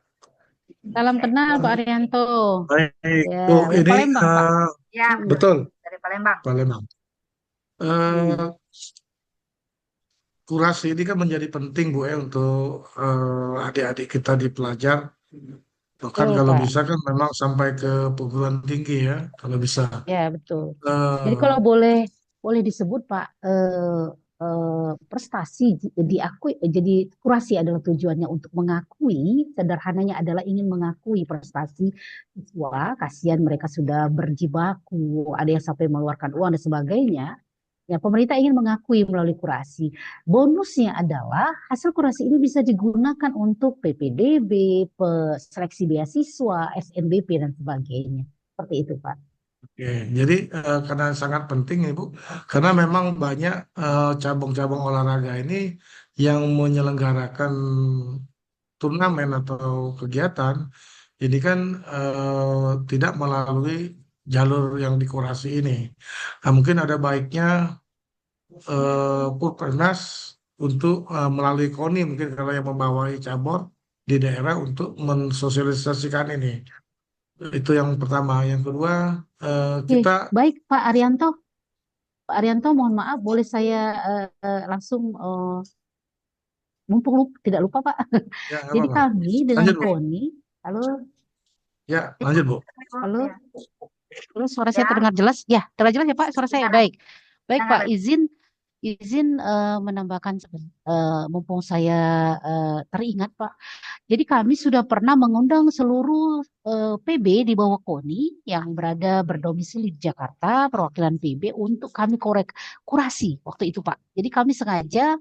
Salam kenal Pak Arianto. Baik, Ya, Bu, dari ini Palembang, Pak. Ya, betul, dari Palembang. Palembang. Kurasi ini kan menjadi penting Bu ya untuk adik-adik kita di pelajar. Bahkan Betul, kalau Pak. bisa kan memang sampai ke perguruan tinggi ya, kalau bisa. Ya, betul. Jadi Eh, kalau boleh disebut Pak, prestasi diakui, jadi kurasi adalah tujuannya untuk mengakui, sederhananya adalah ingin mengakui prestasi siswa, kasihan mereka sudah berjibaku, ada yang sampai mengeluarkan uang dan sebagainya. Ya, pemerintah ingin mengakui melalui kurasi. Bonusnya adalah hasil kurasi ini bisa digunakan untuk PPDB, seleksi beasiswa, SNBP, dan sebagainya. Seperti itu, Pak. Oke, jadi karena sangat penting Ibu, karena memang banyak cabang-cabang olahraga ini yang menyelenggarakan turnamen atau kegiatan, ini kan tidak melalui jalur yang dikurasi ini. Nah, mungkin ada baiknya Purpernas untuk melalui KONI mungkin kalau yang membawai cabur di daerah untuk mensosialisasikan ini. Itu yang pertama. Yang kedua, Oke, kita baik Pak Arianto. Pak Arianto, mohon maaf, boleh saya langsung, mumpung tidak lupa Pak. ya nggak Jadi apa-apa. kami dengan Lanjut Bu. KONI, halo, Ya, lanjut Bu. halo, halo, suara saya terdengar jelas? Ya, terdengar jelas ya Pak, suara saya. Baik, baik Pak, izin menambahkan, mumpung saya teringat Pak. Jadi kami sudah pernah mengundang seluruh PB di bawah KONI yang berdomisili di Jakarta, perwakilan PB untuk kami kurasi waktu itu Pak. Jadi kami sengaja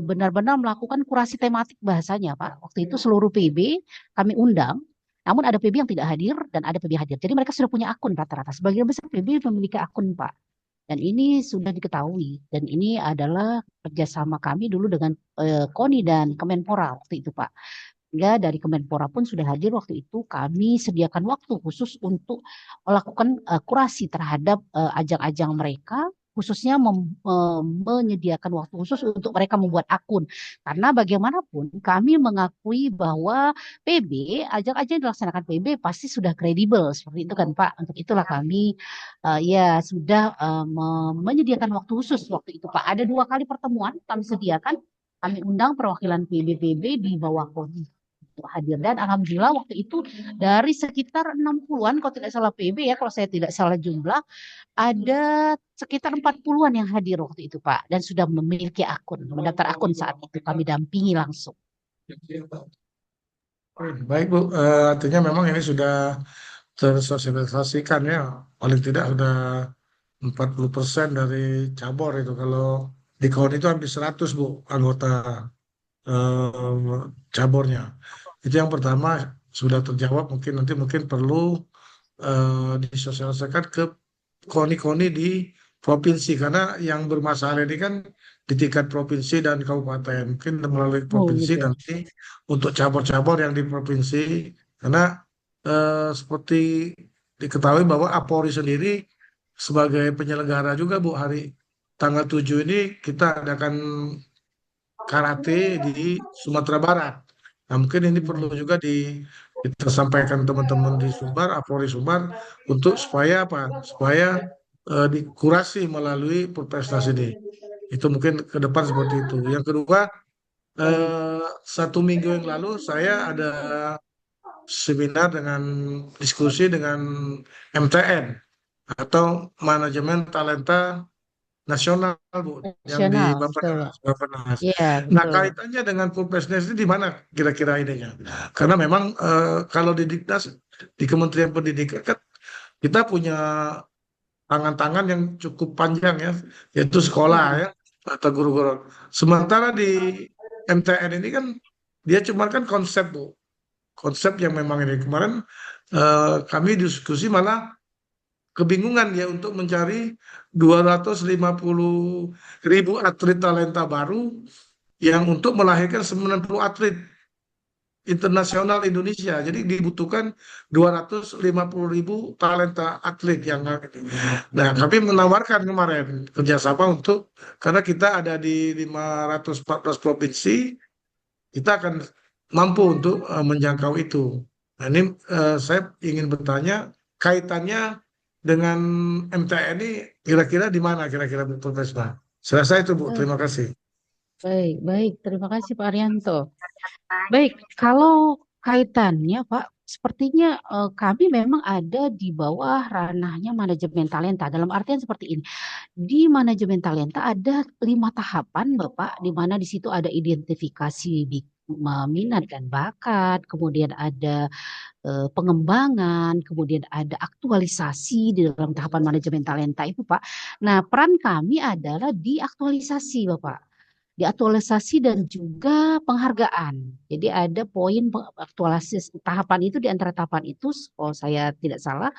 benar-benar melakukan kurasi tematik bahasanya Pak. Waktu itu seluruh PB kami undang. Namun ada PB yang tidak hadir dan ada PB hadir. Jadi mereka sudah punya akun rata-rata. Sebagian besar PB memiliki akun Pak. Dan ini sudah diketahui. Dan ini adalah kerjasama kami dulu dengan KONI dan Kemenpora waktu itu Pak. Hingga dari Kemenpora pun sudah hadir waktu itu, kami sediakan waktu khusus untuk melakukan kurasi terhadap ajang-ajang mereka, khususnya menyediakan waktu khusus untuk mereka membuat akun. Karena bagaimanapun kami mengakui bahwa PB, ajang-ajang yang dilaksanakan PB pasti sudah kredibel, seperti itu kan Pak. Untuk itulah kami ya sudah menyediakan waktu khusus waktu itu Pak. Ada 2 kali pertemuan kami sediakan, kami undang perwakilan PB-PB di bawah KONI. untuk hadir. Dan alhamdulillah waktu itu dari sekitar 60-an kalau tidak salah PB ya, kalau saya tidak salah jumlah, ada sekitar 40-an yang hadir waktu itu Pak, dan sudah memiliki akun, mendaftar akun saat itu kami dampingi langsung. Baik Bu, artinya memang ini sudah tersosialisasikan ya, paling tidak sudah 40% dari cabur itu. Kalau di KON itu hampir 100 Bu anggota caburnya. Itu yang pertama sudah terjawab, mungkin perlu disosialisasikan ke KONI-KONI di provinsi, karena yang bermasalah ini kan di tingkat provinsi dan kabupaten. Mungkin melalui provinsi gitu. nanti untuk cabur-cabur yang di provinsi, karena seperti diketahui bahwa APORI sendiri sebagai penyelenggara juga Bu, hari tanggal 7 ini kita adakan karate di Sumatera Barat. Nah, mungkin ini perlu juga kita sampaikan teman-teman di Sumbar, APORI Sumbar, untuk supaya apa? Supaya dikurasi melalui Perpesnas ini. Itu mungkin ke depan seperti itu. Yang kedua, 1 minggu yang lalu saya ada seminar dengan diskusi dengan MTN atau Manajemen Talenta Nasional Bu, yang di Nasional, betul. Bappenas. Iya, Nah, betul. kaitannya dengan Perpesnas ini di mana kira-kira ininya? Karena memang kalau di Diknas, di Kementerian Pendidikan kan kita punya tangan-tangan yang cukup panjang ya, yaitu sekolah ya, atau guru-guru. Sementara di MTN ini kan dia cuma kan konsep Bu, konsep yang memang ini. Kemarin kami diskusi malah kebingungan ya untuk mencari 250.000 atlet talenta baru yang untuk melahirkan 90 atlet internasional Indonesia. Jadi dibutuhkan 250.000 talenta atlet yang Nah, kami menawarkan kemarin kerjasama untuk, karena kita ada di 514 provinsi, kita akan mampu untuk menjangkau itu. Nah, ini saya ingin bertanya kaitannya dengan MTN ini kira-kira di mana kira-kira Bu Profesor? Saya rasa itu Bu, terima kasih. Baik, terima kasih Pak Arianto. Baik, kalau kaitannya Pak, sepertinya kami memang ada di bawah ranahnya manajemen talenta. Dalam artian seperti ini, di manajemen talenta ada 5 tahapan Bapak, di mana di situ ada identifikasi minat dan bakat, kemudian ada pengembangan, kemudian ada aktualisasi di dalam tahapan manajemen talenta itu Pak. Nah, peran kami adalah di aktualisasi Bapak. Di aktualisasi dan juga penghargaan. Jadi ada poin aktualisasi tahapan itu, di antara tahapan itu kalau saya tidak salah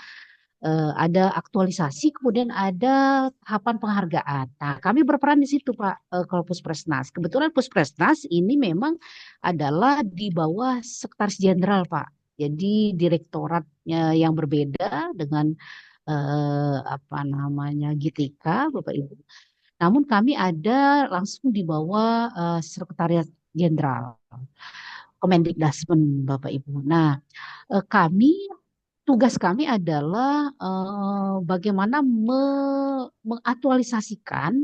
ada aktualisasi, kemudian ada tahapan penghargaan. Nah, kami berperan di situ Pak, kalau Puspresnas. Kebetulan Puspresnas ini memang adalah di bawah Sekretaris Jenderal Pak. Jadi direktoratnya yang berbeda dengan GTK Bapak Ibu. Namun kami ada langsung di bawah Sekretariat Jenderal Kemendikbudrismen Bapak Ibu. Nah, tugas kami adalah bagaimana mengaktualisasikan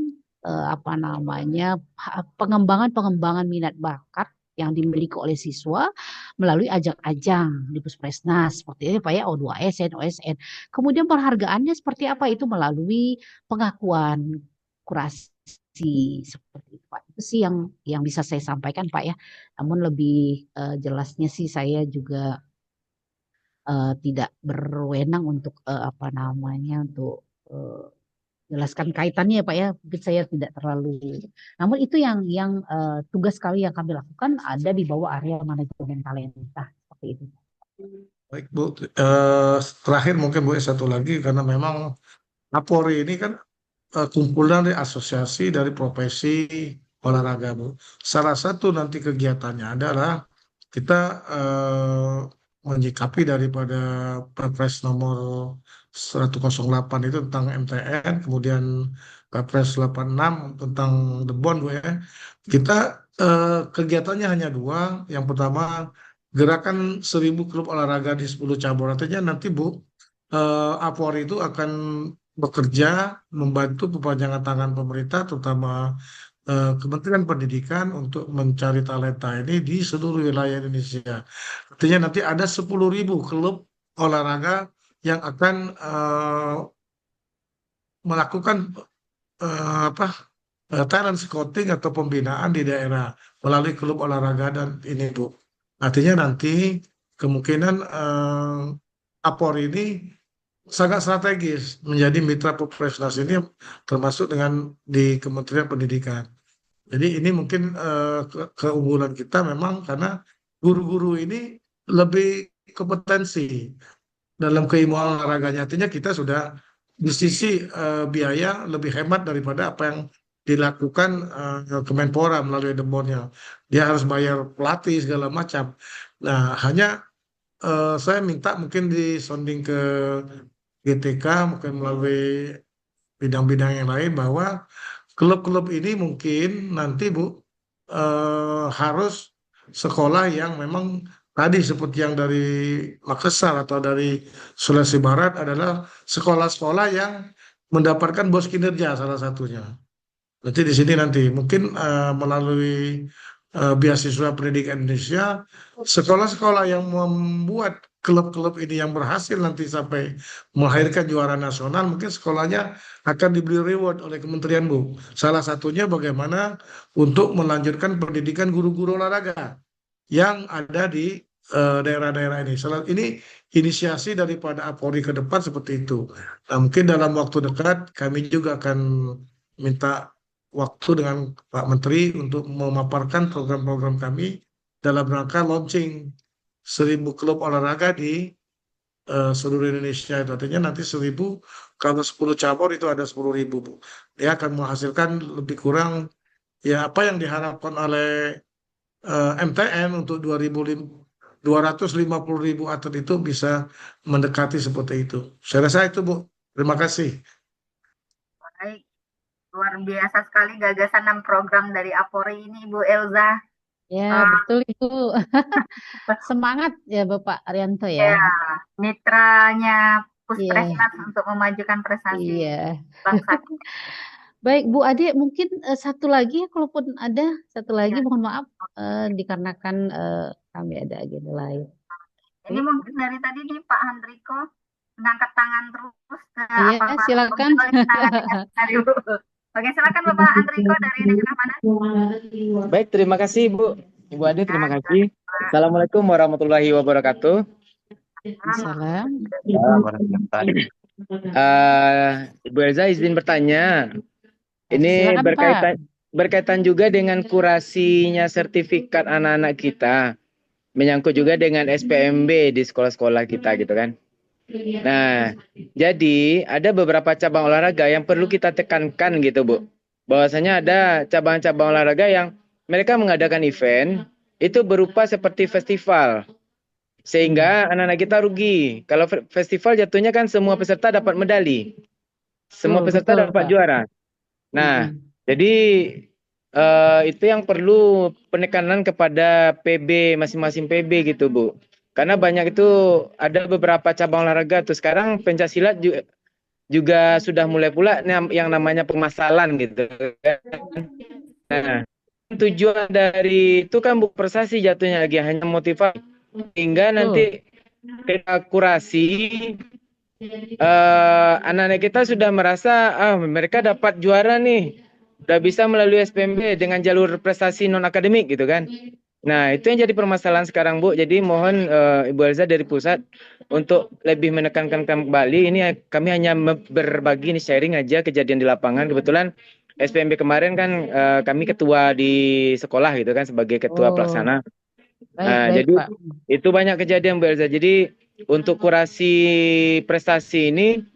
pengembangan minat bakat yang dimiliki oleh siswa melalui ajang-ajang di Puspresnas seperti itu Pak ya, O2ASN, OSN. Kemudian penghargaannya seperti apa? Itu melalui pengakuan kurasi seperti itu Pak. Itu sih yang bisa saya sampaikan Pak ya. Namun lebih jelasnya sih saya juga tidak berwenang untuk untuk jelaskan kaitannya ya Pak ya. Mungkin saya tidak terlalu. Namun itu yang tugas kami yang kami lakukan ada di bawah area manajemen talenta seperti itu. Baik Bu, terakhir mungkin Bu satu lagi, karena memang APORI ini kan kumpulan dari asosiasi dari profesi olahraga Bu. Salah satu nanti kegiatannya adalah kita menyikapi daripada Perpres nomor 108 itu tentang MTN, kemudian Perpres 86 tentang The Bond Bu ya. Kita kegiatannya hanya 2. Yang pertama, gerakan 1000 klub olahraga di 10 cabur. Artinya nanti Bu, APORI itu akan bekerja membantu perpanjangan tangan pemerintah, terutama Kementerian Pendidikan untuk mencari talenta ini di seluruh wilayah Indonesia. Artinya nanti ada 10.000 klub olahraga yang akan melakukan apa talent scouting atau pembinaan di daerah melalui klub olahraga dan ini Bu. Artinya nanti kemungkinan Apor ini sangat strategis menjadi mitra Puskesmas ini termasuk dengan di Kementerian Pendidikan. Jadi ini mungkin keunggulan kita memang karena guru-guru ini lebih kompetensi dalam keilmuan olahraganya. Artinya kita sudah di sisi biaya lebih hemat daripada apa yang dilakukan Kemenpora melalui Debonnya. Dia harus bayar pelatih segala macam. Nah, hanya saya minta mungkin disonding ke GTK mungkin melalui bidang-bidang yang lain bahwa klub-klub ini mungkin nanti Bu harus sekolah yang memang tadi seperti yang dari Makassar atau dari Sulawesi Barat adalah sekolah-sekolah yang mendapatkan bos kinerja salah satunya. Nanti di sini nanti mungkin melalui beasiswa pendidikan Indonesia, sekolah-sekolah yang membuat klub-klub ini yang berhasil nanti sampai melahirkan juara nasional, mungkin sekolahnya akan diberi reward oleh Kementerian Bu. Salah satunya bagaimana untuk melanjutkan pendidikan guru-guru olahraga yang ada di daerah-daerah ini. Ini inisiasi daripada Apori ke depan seperti itu. Nah, mungkin dalam waktu dekat kami juga akan minta waktu dengan Pak Menteri untuk memaparkan program-program kami dalam rangka launching 1.000 klub olahraga di seluruh Indonesia. Itu artinya nanti 1.000, kalau 10 cabur itu ada 10.000 Bu. Dia akan menghasilkan lebih kurang ya apa yang diharapkan oleh MTN untuk 250.000 atlet itu bisa mendekati seperti itu. Saya rasa itu Bu. Terima kasih. Baik, luar biasa sekali gagasan dan program dari Apori ini Bu Elza. Ya, betul Ibu. Semangat ya Bapak Arianto ya. Ya, mitranya Iya, Puskesmas untuk memajukan prestasi iya. bangsa. Baik Bu Ade, mungkin satu lagi ya, kalaupun ada satu lagi, Iya. mohon maaf dikarenakan kami ada agenda lain. Ini mungkin dari tadi nih Pak Handriko mengangkat tangan terus ke Iya, apa silakan. dari Bu. Oke, silakan Bapak Handriko dari daerah mana? Baik, terima kasih Bu. Ibu Ade, terima kasih. Assalamualaikum warahmatullahi wabarakatuh. Salam. Ibu Elza izin bertanya. Ini Silakan, berkaitan juga dengan kurasinya sertifikat anak-anak kita. Menyangkut juga dengan SPMB di sekolah-sekolah kita gitu kan. Nah, jadi ada beberapa cabang olahraga yang perlu kita tekankan gitu Bu. Bahwasanya ada cabang-cabang olahraga yang mereka mengadakan event itu berupa seperti festival. Sehingga anak-anak kita rugi. Kalau festival jatuhnya kan semua peserta dapat medali. Semua peserta betul, dapat Pak. juara. Nah, jadi itu yang perlu penekanan kepada PB, masing-masing PB gitu Bu. Karena banyak itu ada beberapa cabang olahraga tuh sekarang pencaksilat juga sudah mulai pula yang namanya pemasalan gitu kan. Nah, tujuan dari itu kan Bu prestasi jatuhnya lagi hanya motivasi hingga nanti kita kurasi anak-anak kita sudah merasa mereka dapat juara nih, udah bisa melalui SPMB dengan jalur prestasi non akademik gitu kan. Nah, itu yang jadi permasalahan sekarang Bu. Jadi mohon Ibu Elza dari pusat untuk lebih menekankan kembali. Ini kami hanya berbagi nih sharing aja kejadian di lapangan. Kebetulan SPMB kemarin kan kami ketua di sekolah gitu kan sebagai ketua pelaksana. Baik, jadi Pak. itu banyak kejadian Bu Elza. Jadi untuk kurasi prestasi ini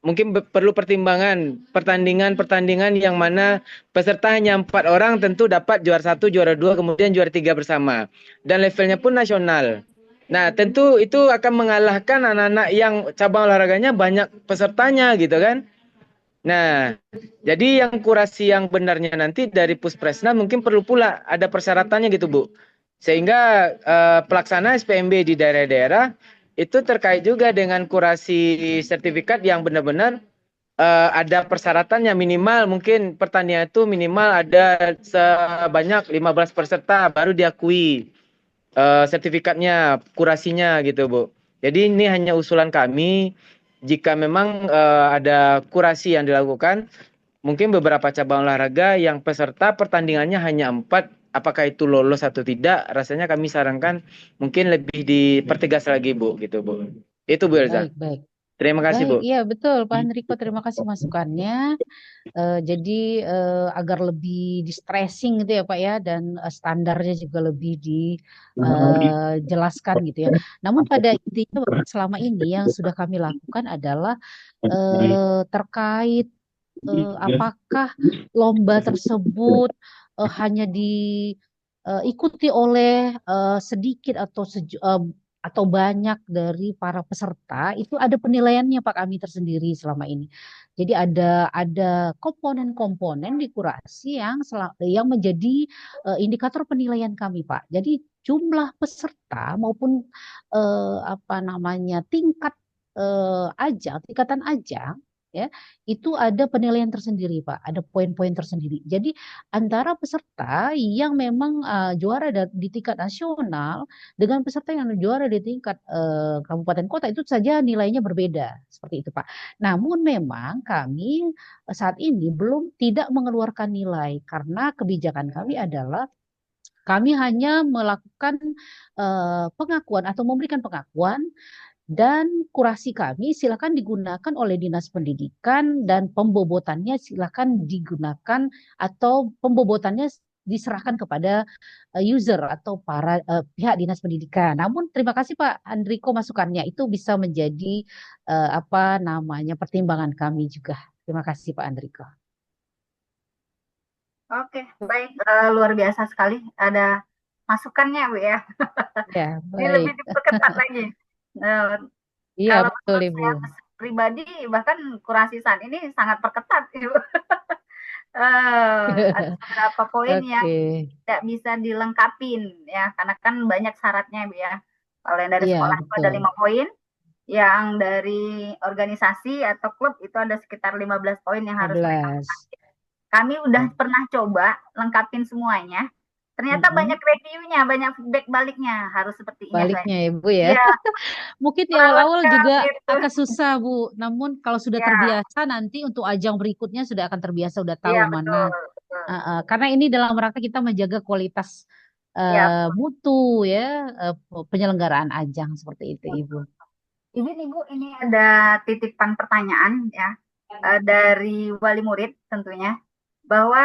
mungkin perlu pertimbangan pertandingan yang mana peserta hanya 4 orang tentu dapat juara 1, juara 2, kemudian juara 3 bersama. Dan levelnya pun nasional. Nah, tentu itu akan mengalahkan anak-anak yang cabang olahraganya banyak pesertanya gitu kan. Nah, jadi yang kurasi yang benarnya nanti dari Puspresna mungkin perlu pula ada persyaratannya gitu Bu. Sehingga pelaksana SPMB di daerah-daerah itu terkait juga dengan kurasi sertifikat yang benar-benar ada persyaratannya, minimal mungkin pertandingan itu minimal ada sebanyak 15 peserta baru diakui sertifikatnya, kurasinya gitu Bu. Jadi ini hanya usulan kami, jika memang ada kurasi yang dilakukan, mungkin beberapa cabang olahraga yang peserta pertandingannya hanya 4, apakah itu lolos atau tidak, rasanya kami sarankan mungkin lebih dipertegas lagi Bu, gitu Bu. Itu Bu Elza. Baik. Terima kasih Bu. Baik, iya betul Pak Andriko, terima kasih masukannya. Jadi agar lebih di stressing gitu ya Pak ya, dan standarnya juga lebih dijelaskan gitu ya. Namun pada intinya Bapak, selama ini yang sudah kami lakukan adalah terkait apakah lomba tersebut hanya diikuti oleh sedikit atau banyak dari para peserta, itu ada penilaiannya Pak kami tersendiri selama ini. Jadi ada komponen-komponen di kurasi yang menjadi indikator penilaian kami Pak. Jadi jumlah peserta maupun tingkatan ajang ya, itu ada penilaian tersendiri Pak, ada poin-poin tersendiri. Jadi antara peserta yang memang juara di tingkat nasional dengan peserta yang juara di tingkat kabupaten kota, itu saja nilainya berbeda seperti itu Pak. Namun memang kami saat ini tidak mengeluarkan nilai karena kebijakan kami adalah kami hanya melakukan pengakuan atau memberikan pengakuan, dan kurasi kami silakan digunakan oleh Dinas Pendidikan, dan pembobotannya silakan digunakan atau pembobotannya diserahkan kepada user atau para pihak Dinas Pendidikan. Namun terima kasih Pak Andriko masukannya, itu bisa menjadi pertimbangan kami juga. Terima kasih Pak Andriko. Oke, baik, luar biasa sekali ada masukannya Bu ya. Ya, Ini lebih baik. diperketat lagi. Iya, Kalau betul menurut Ibu. saya pribadi, bahkan kurasi saat ini sangat perketat Ibu. Ada beberapa poin yang Oke. tidak bisa dilengkapin ya, karena kan banyak syaratnya Bu ya. Kalau yang dari Iya, sekolah itu ada betul. 5 poin, yang dari organisasi atau klub itu ada sekitar 15 poin yang harus mereka 15. lengkapi. Kami udah pernah coba lengkapin semuanya. Ternyata banyak reviewnya, banyak feedback baliknya, harus seperti ini. Baliknya ya Bu ya. Iya, Mungkin di kurang awal-awal lengkap juga gitu. akan susah Bu. Namun kalau sudah Ya, terbiasa, nanti untuk ajang berikutnya sudah akan terbiasa, udah tahu iya betul. mana. Karena ini dalam rangka kita menjaga kualitas Ya, mutu ya, penyelenggaraan ajang seperti itu Ibu. izin Ibu, ini ada titipan pertanyaan ya dari wali murid tentunya, bahwa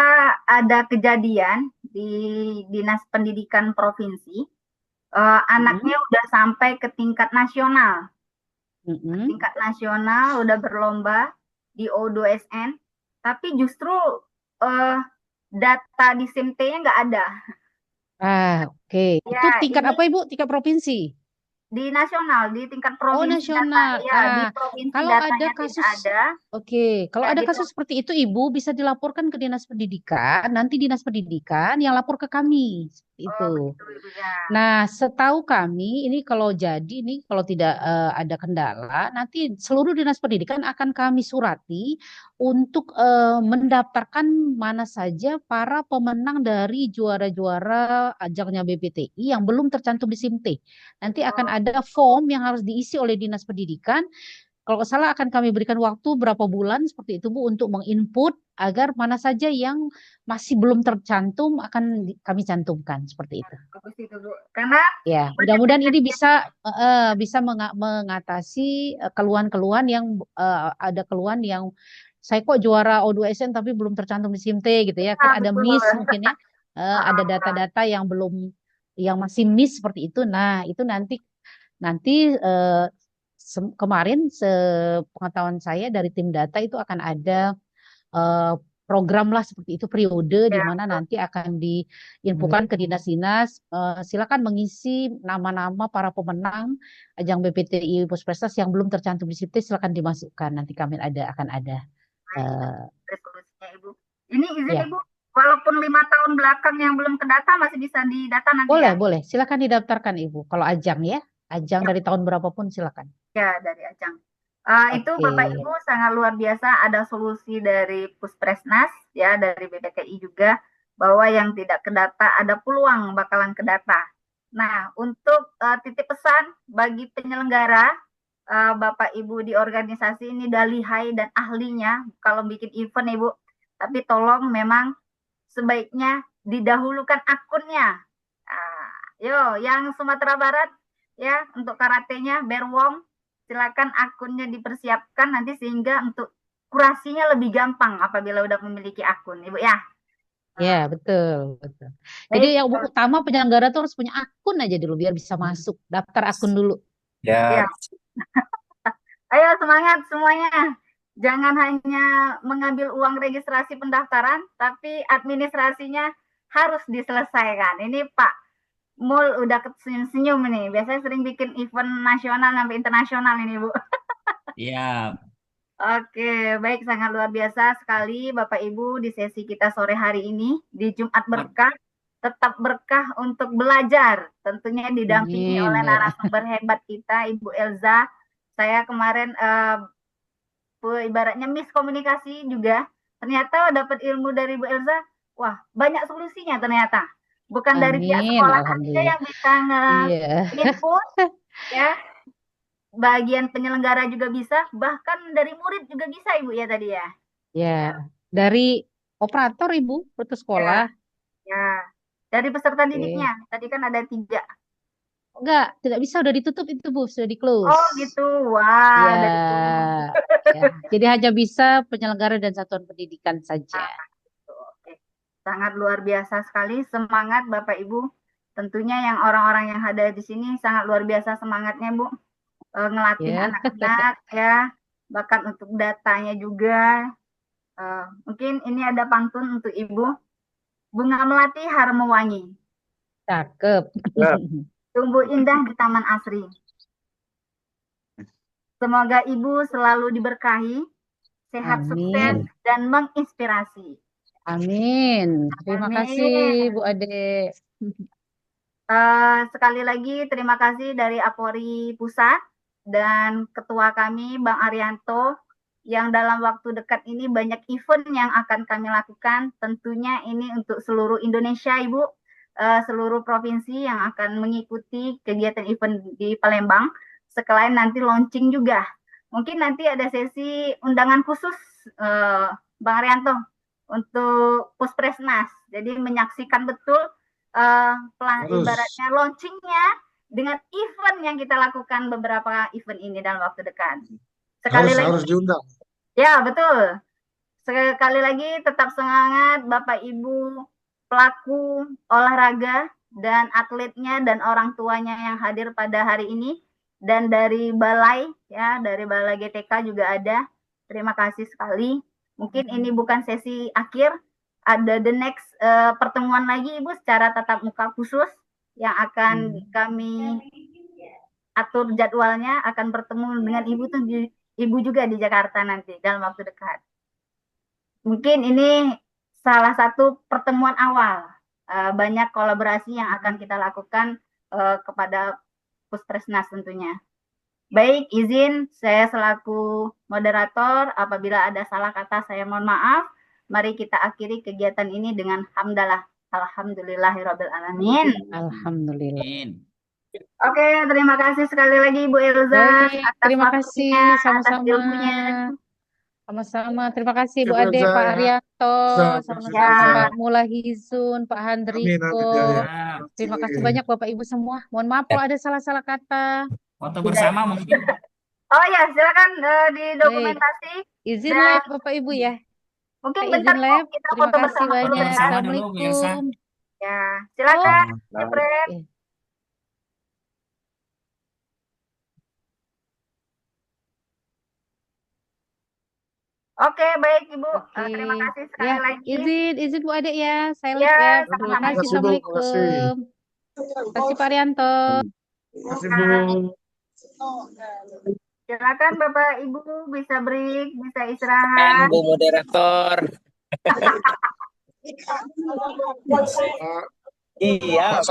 ada kejadian di Dinas Pendidikan Provinsi, anaknya udah sampai ke tingkat nasional. Tingkat nasional udah berlomba di O2SN, tapi justru data di SIMT-nya nggak ada. Oke. Ya, Itu tingkat ini apa Ibu? Tingkat provinsi? di nasional, di tingkat Oh, provinsi nasional. di provinsi Kalau ada datanya kasus, tidak ada. kalau Ya, ada di kasus seperti itu, Ibu bisa dilaporkan ke Dinas Pendidikan. Nanti Dinas Pendidikan yang lapor ke kami. Seperti itu. begitu Ibu ya. Nah, setahu kami, ini kalau tidak ada kendala, nanti seluruh Dinas Pendidikan akan kami surati untuk mendaftarkan mana saja para pemenang dari juara-juara ajangnya BPTI yang belum tercantum di SIMT. Nanti akan ada form yang harus diisi oleh Dinas Pendidikan. Kalau nggak salah akan kami berikan waktu berapa bulan seperti itu Bu untuk menginput agar mana saja yang masih belum tercantum akan kami cantumkan seperti itu. Bagus itu Bu. Karena Ya, mudah-mudahan ini bisa mengatasi keluhan-keluhan yang ada keluhan yang saya kok juara O2SN tapi belum tercantum di SIMT gitu ya. Kan ada betul. miss mungkin ya. Ada data-data yang masih miss seperti itu. Nah, itu nanti kemarin sepengetahuan saya dari tim data itu akan ada program lah seperti itu, periode di mana nanti akan diinfokan ke dinas-dinas, silakan mengisi nama-nama para pemenang ajang BPTI Pusprestasi yang belum tercantum di SIMT, silakan dimasukkan, nanti kami akan ada resolusinya Ibu. Ini izin ya. Ibu, walaupun 5 tahun belakang yang belum terdata masih bisa didata nanti Boleh, ya? boleh, silakan didaftarkan Ibu. Kalau ajang ya, ajang dari tahun berapapun silakan. Ya, dari ajang. Itu Bapak Oke. Ibu sangat luar biasa, ada solusi dari Puspresnas ya, dari BPTI juga, bahwa yang tidak kedata ada peluang bakalan kedata. Nah, untuk titip pesan bagi penyelenggara, Bapak Ibu di organisasi ini udah lihai dan ahlinya kalau bikin event Ibu, tapi tolong memang sebaiknya didahulukan akunnya. Yo, yang Sumatera Barat ya, untuk karatenya Berwong, silakan akunnya dipersiapkan nanti sehingga untuk kurasinya lebih gampang apabila udah memiliki akun, Ibu ya. Ya, betul, betul. Jadi Baik, yang utama penyelenggara tuh harus punya akun aja dulu biar bisa masuk. Daftar akun dulu. ya. Ayo semangat semuanya. Jangan hanya mengambil uang registrasi pendaftaran, tapi administrasinya harus diselesaikan. Ini Pak Mul udah senyum-senyum nih. Biasanya sering bikin event nasional sampai internasional ini, Bu. Iya. Oke, baik, sangat luar biasa sekali Bapak Ibu di sesi kita sore hari ini di Jumat Berkah. Tetap berkah untuk belajar, tentunya didampingi Amin, oleh ya. narasumber hebat kita, Ibu Elza. Saya kemarin ibaratnya miskomunikasi juga. Ternyata dapat ilmu dari Bu Elza. Wah, banyak solusinya ternyata. Bukan dari pihak Amin, sekolah aja alhamdulillah. yang bisa Iya. nge-input, ya. Bagian penyelenggara juga bisa, bahkan dari murid juga bisa Ibu ya tadi ya. Ya, dari operator Ibu, putu sekolah. Ya, dari peserta Oke. didiknya. Tadi kan ada 3. Enggak, tidak bisa, udah ditutup itu Bu, sudah di-close. Oh gitu, wah, Ya, dari itu. ya. Jadi hanya bisa penyelenggara dan satuan pendidikan saja. Oke. Sangat luar biasa sekali, semangat Bapak Ibu. Tentunya yang orang-orang yang ada di sini sangat luar biasa semangatnya Bu. Ngelatih Ya. anak-anak ya, bahkan untuk datanya juga. Mungkin ini ada pantun untuk Ibu. Bunga melati harum mewangi, Cakep. tumbuh indah di taman asri. Semoga Ibu selalu diberkahi, sehat, sukses, Amin. dan menginspirasi. Amin. Terima kasih Bu Ade. Sekali lagi terima kasih dari Apori Pusat dan ketua kami Bang Arianto yang dalam waktu dekat ini banyak event yang akan kami lakukan. Tentunya ini untuk seluruh Indonesia Ibu, seluruh provinsi yang akan mengikuti kegiatan event di Palembang. Sekalian nanti launching juga. Mungkin nanti ada sesi undangan khusus Bang Arianto untuk Puspresnas. Jadi menyaksikan betul ibaratnya launchingnya dengan event yang kita lakukan beberapa event ini dalam waktu dekat. Sekali lagi Harus diundang. ya betul. Sekali lagi tetap semangat Bapak Ibu pelaku olahraga dan atletnya dan orang tuanya yang hadir pada hari ini, dan dari balai ya, dari balai GTK juga ada. Terima kasih sekali. Mungkin ini bukan sesi akhir, ada the next pertemuan lagi Ibu secara tatap muka khusus yang akan kami atur jadwalnya, akan bertemu dengan Ibu juga di Jakarta nanti dalam waktu dekat. Mungkin ini salah satu pertemuan awal, banyak kolaborasi yang akan kita lakukan kepada Puspresnas tentunya. Baik, izin saya selaku moderator, apabila ada salah kata saya mohon maaf. Mari kita akhiri kegiatan ini dengan hamdalah. Alhamdulillahirabbil alamin. Alhamdulillah. Oke, terima kasih sekali lagi Bu Elza Baik, atas terima waktunya, kasih atas sama-sama. ilmunya. Sama-sama. Terima kasih Bu Oke, Ade, Elza Pak ya. Haryanto, Elza, sama-sama Ya. Pak Mulahizun, Pak Amin, Handriko. amin ya. Terima kasih banyak Bapak Ibu semua. Mohon maaf kalau ada salah-salah kata. Foto bersama mungkin. Oh ya, silakan di dokumentasi. Izin Dan live Bapak Ibu ya. mungkin Pak bentar izin Ibu live. kita Terima foto kasih bersama dulu banyak. bentar. Bersama dulu, Bu Elsa. Assalamualaikum. Ya, silakan, Jepret. Oke. Oke, baik Ibu. Oke. Terima kasih sekali Ya, lagi. izin Bu Ade ya. Saya Ya, live ya. Terima sama-sama kasih. Ibu. Assalamualaikum. Terima kasih Pak Haryanto. Terima kasih Bu. Silakan Bapak Ibu bisa break, bisa istirahat. Bu moderator. Iya.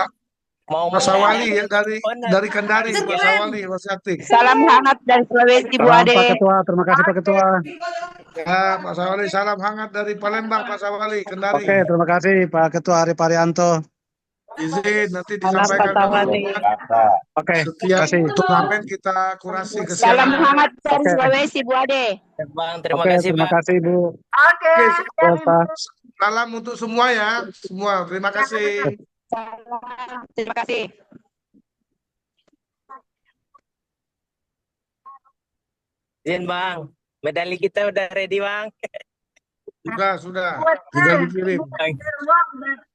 Mau Pak Sawali ya benar. dari Kendari, Pak Sawali masih aktif. Salam hangat dari Sulawesi, Bu Salam Ade. Pak Ketua, terima kasih Pak Ketua. Ya, Pak Sawali, salam hangat dari Palembang, Pak Sawali, Kendari. Oke, terima kasih Pak Ketua Arif Arianto. Izin nanti Salam disampaikan Pak ke Sawali. Oke, setiap kasih. turnamen kita kurasi ke Salam siang. hangat dari Oke. Sulawesi, Bu Ade. Bang, terima Oke, kasih terima Bang. kasih Bu. Oke, Oke, siap, Ibu. Pak. salam untuk semua ya, semua. Terima kasih. Salam. Terima kasih. Izin Bang, medali kita udah ready Bang. Sudah. Buat Tinggal dikirim. Ibu,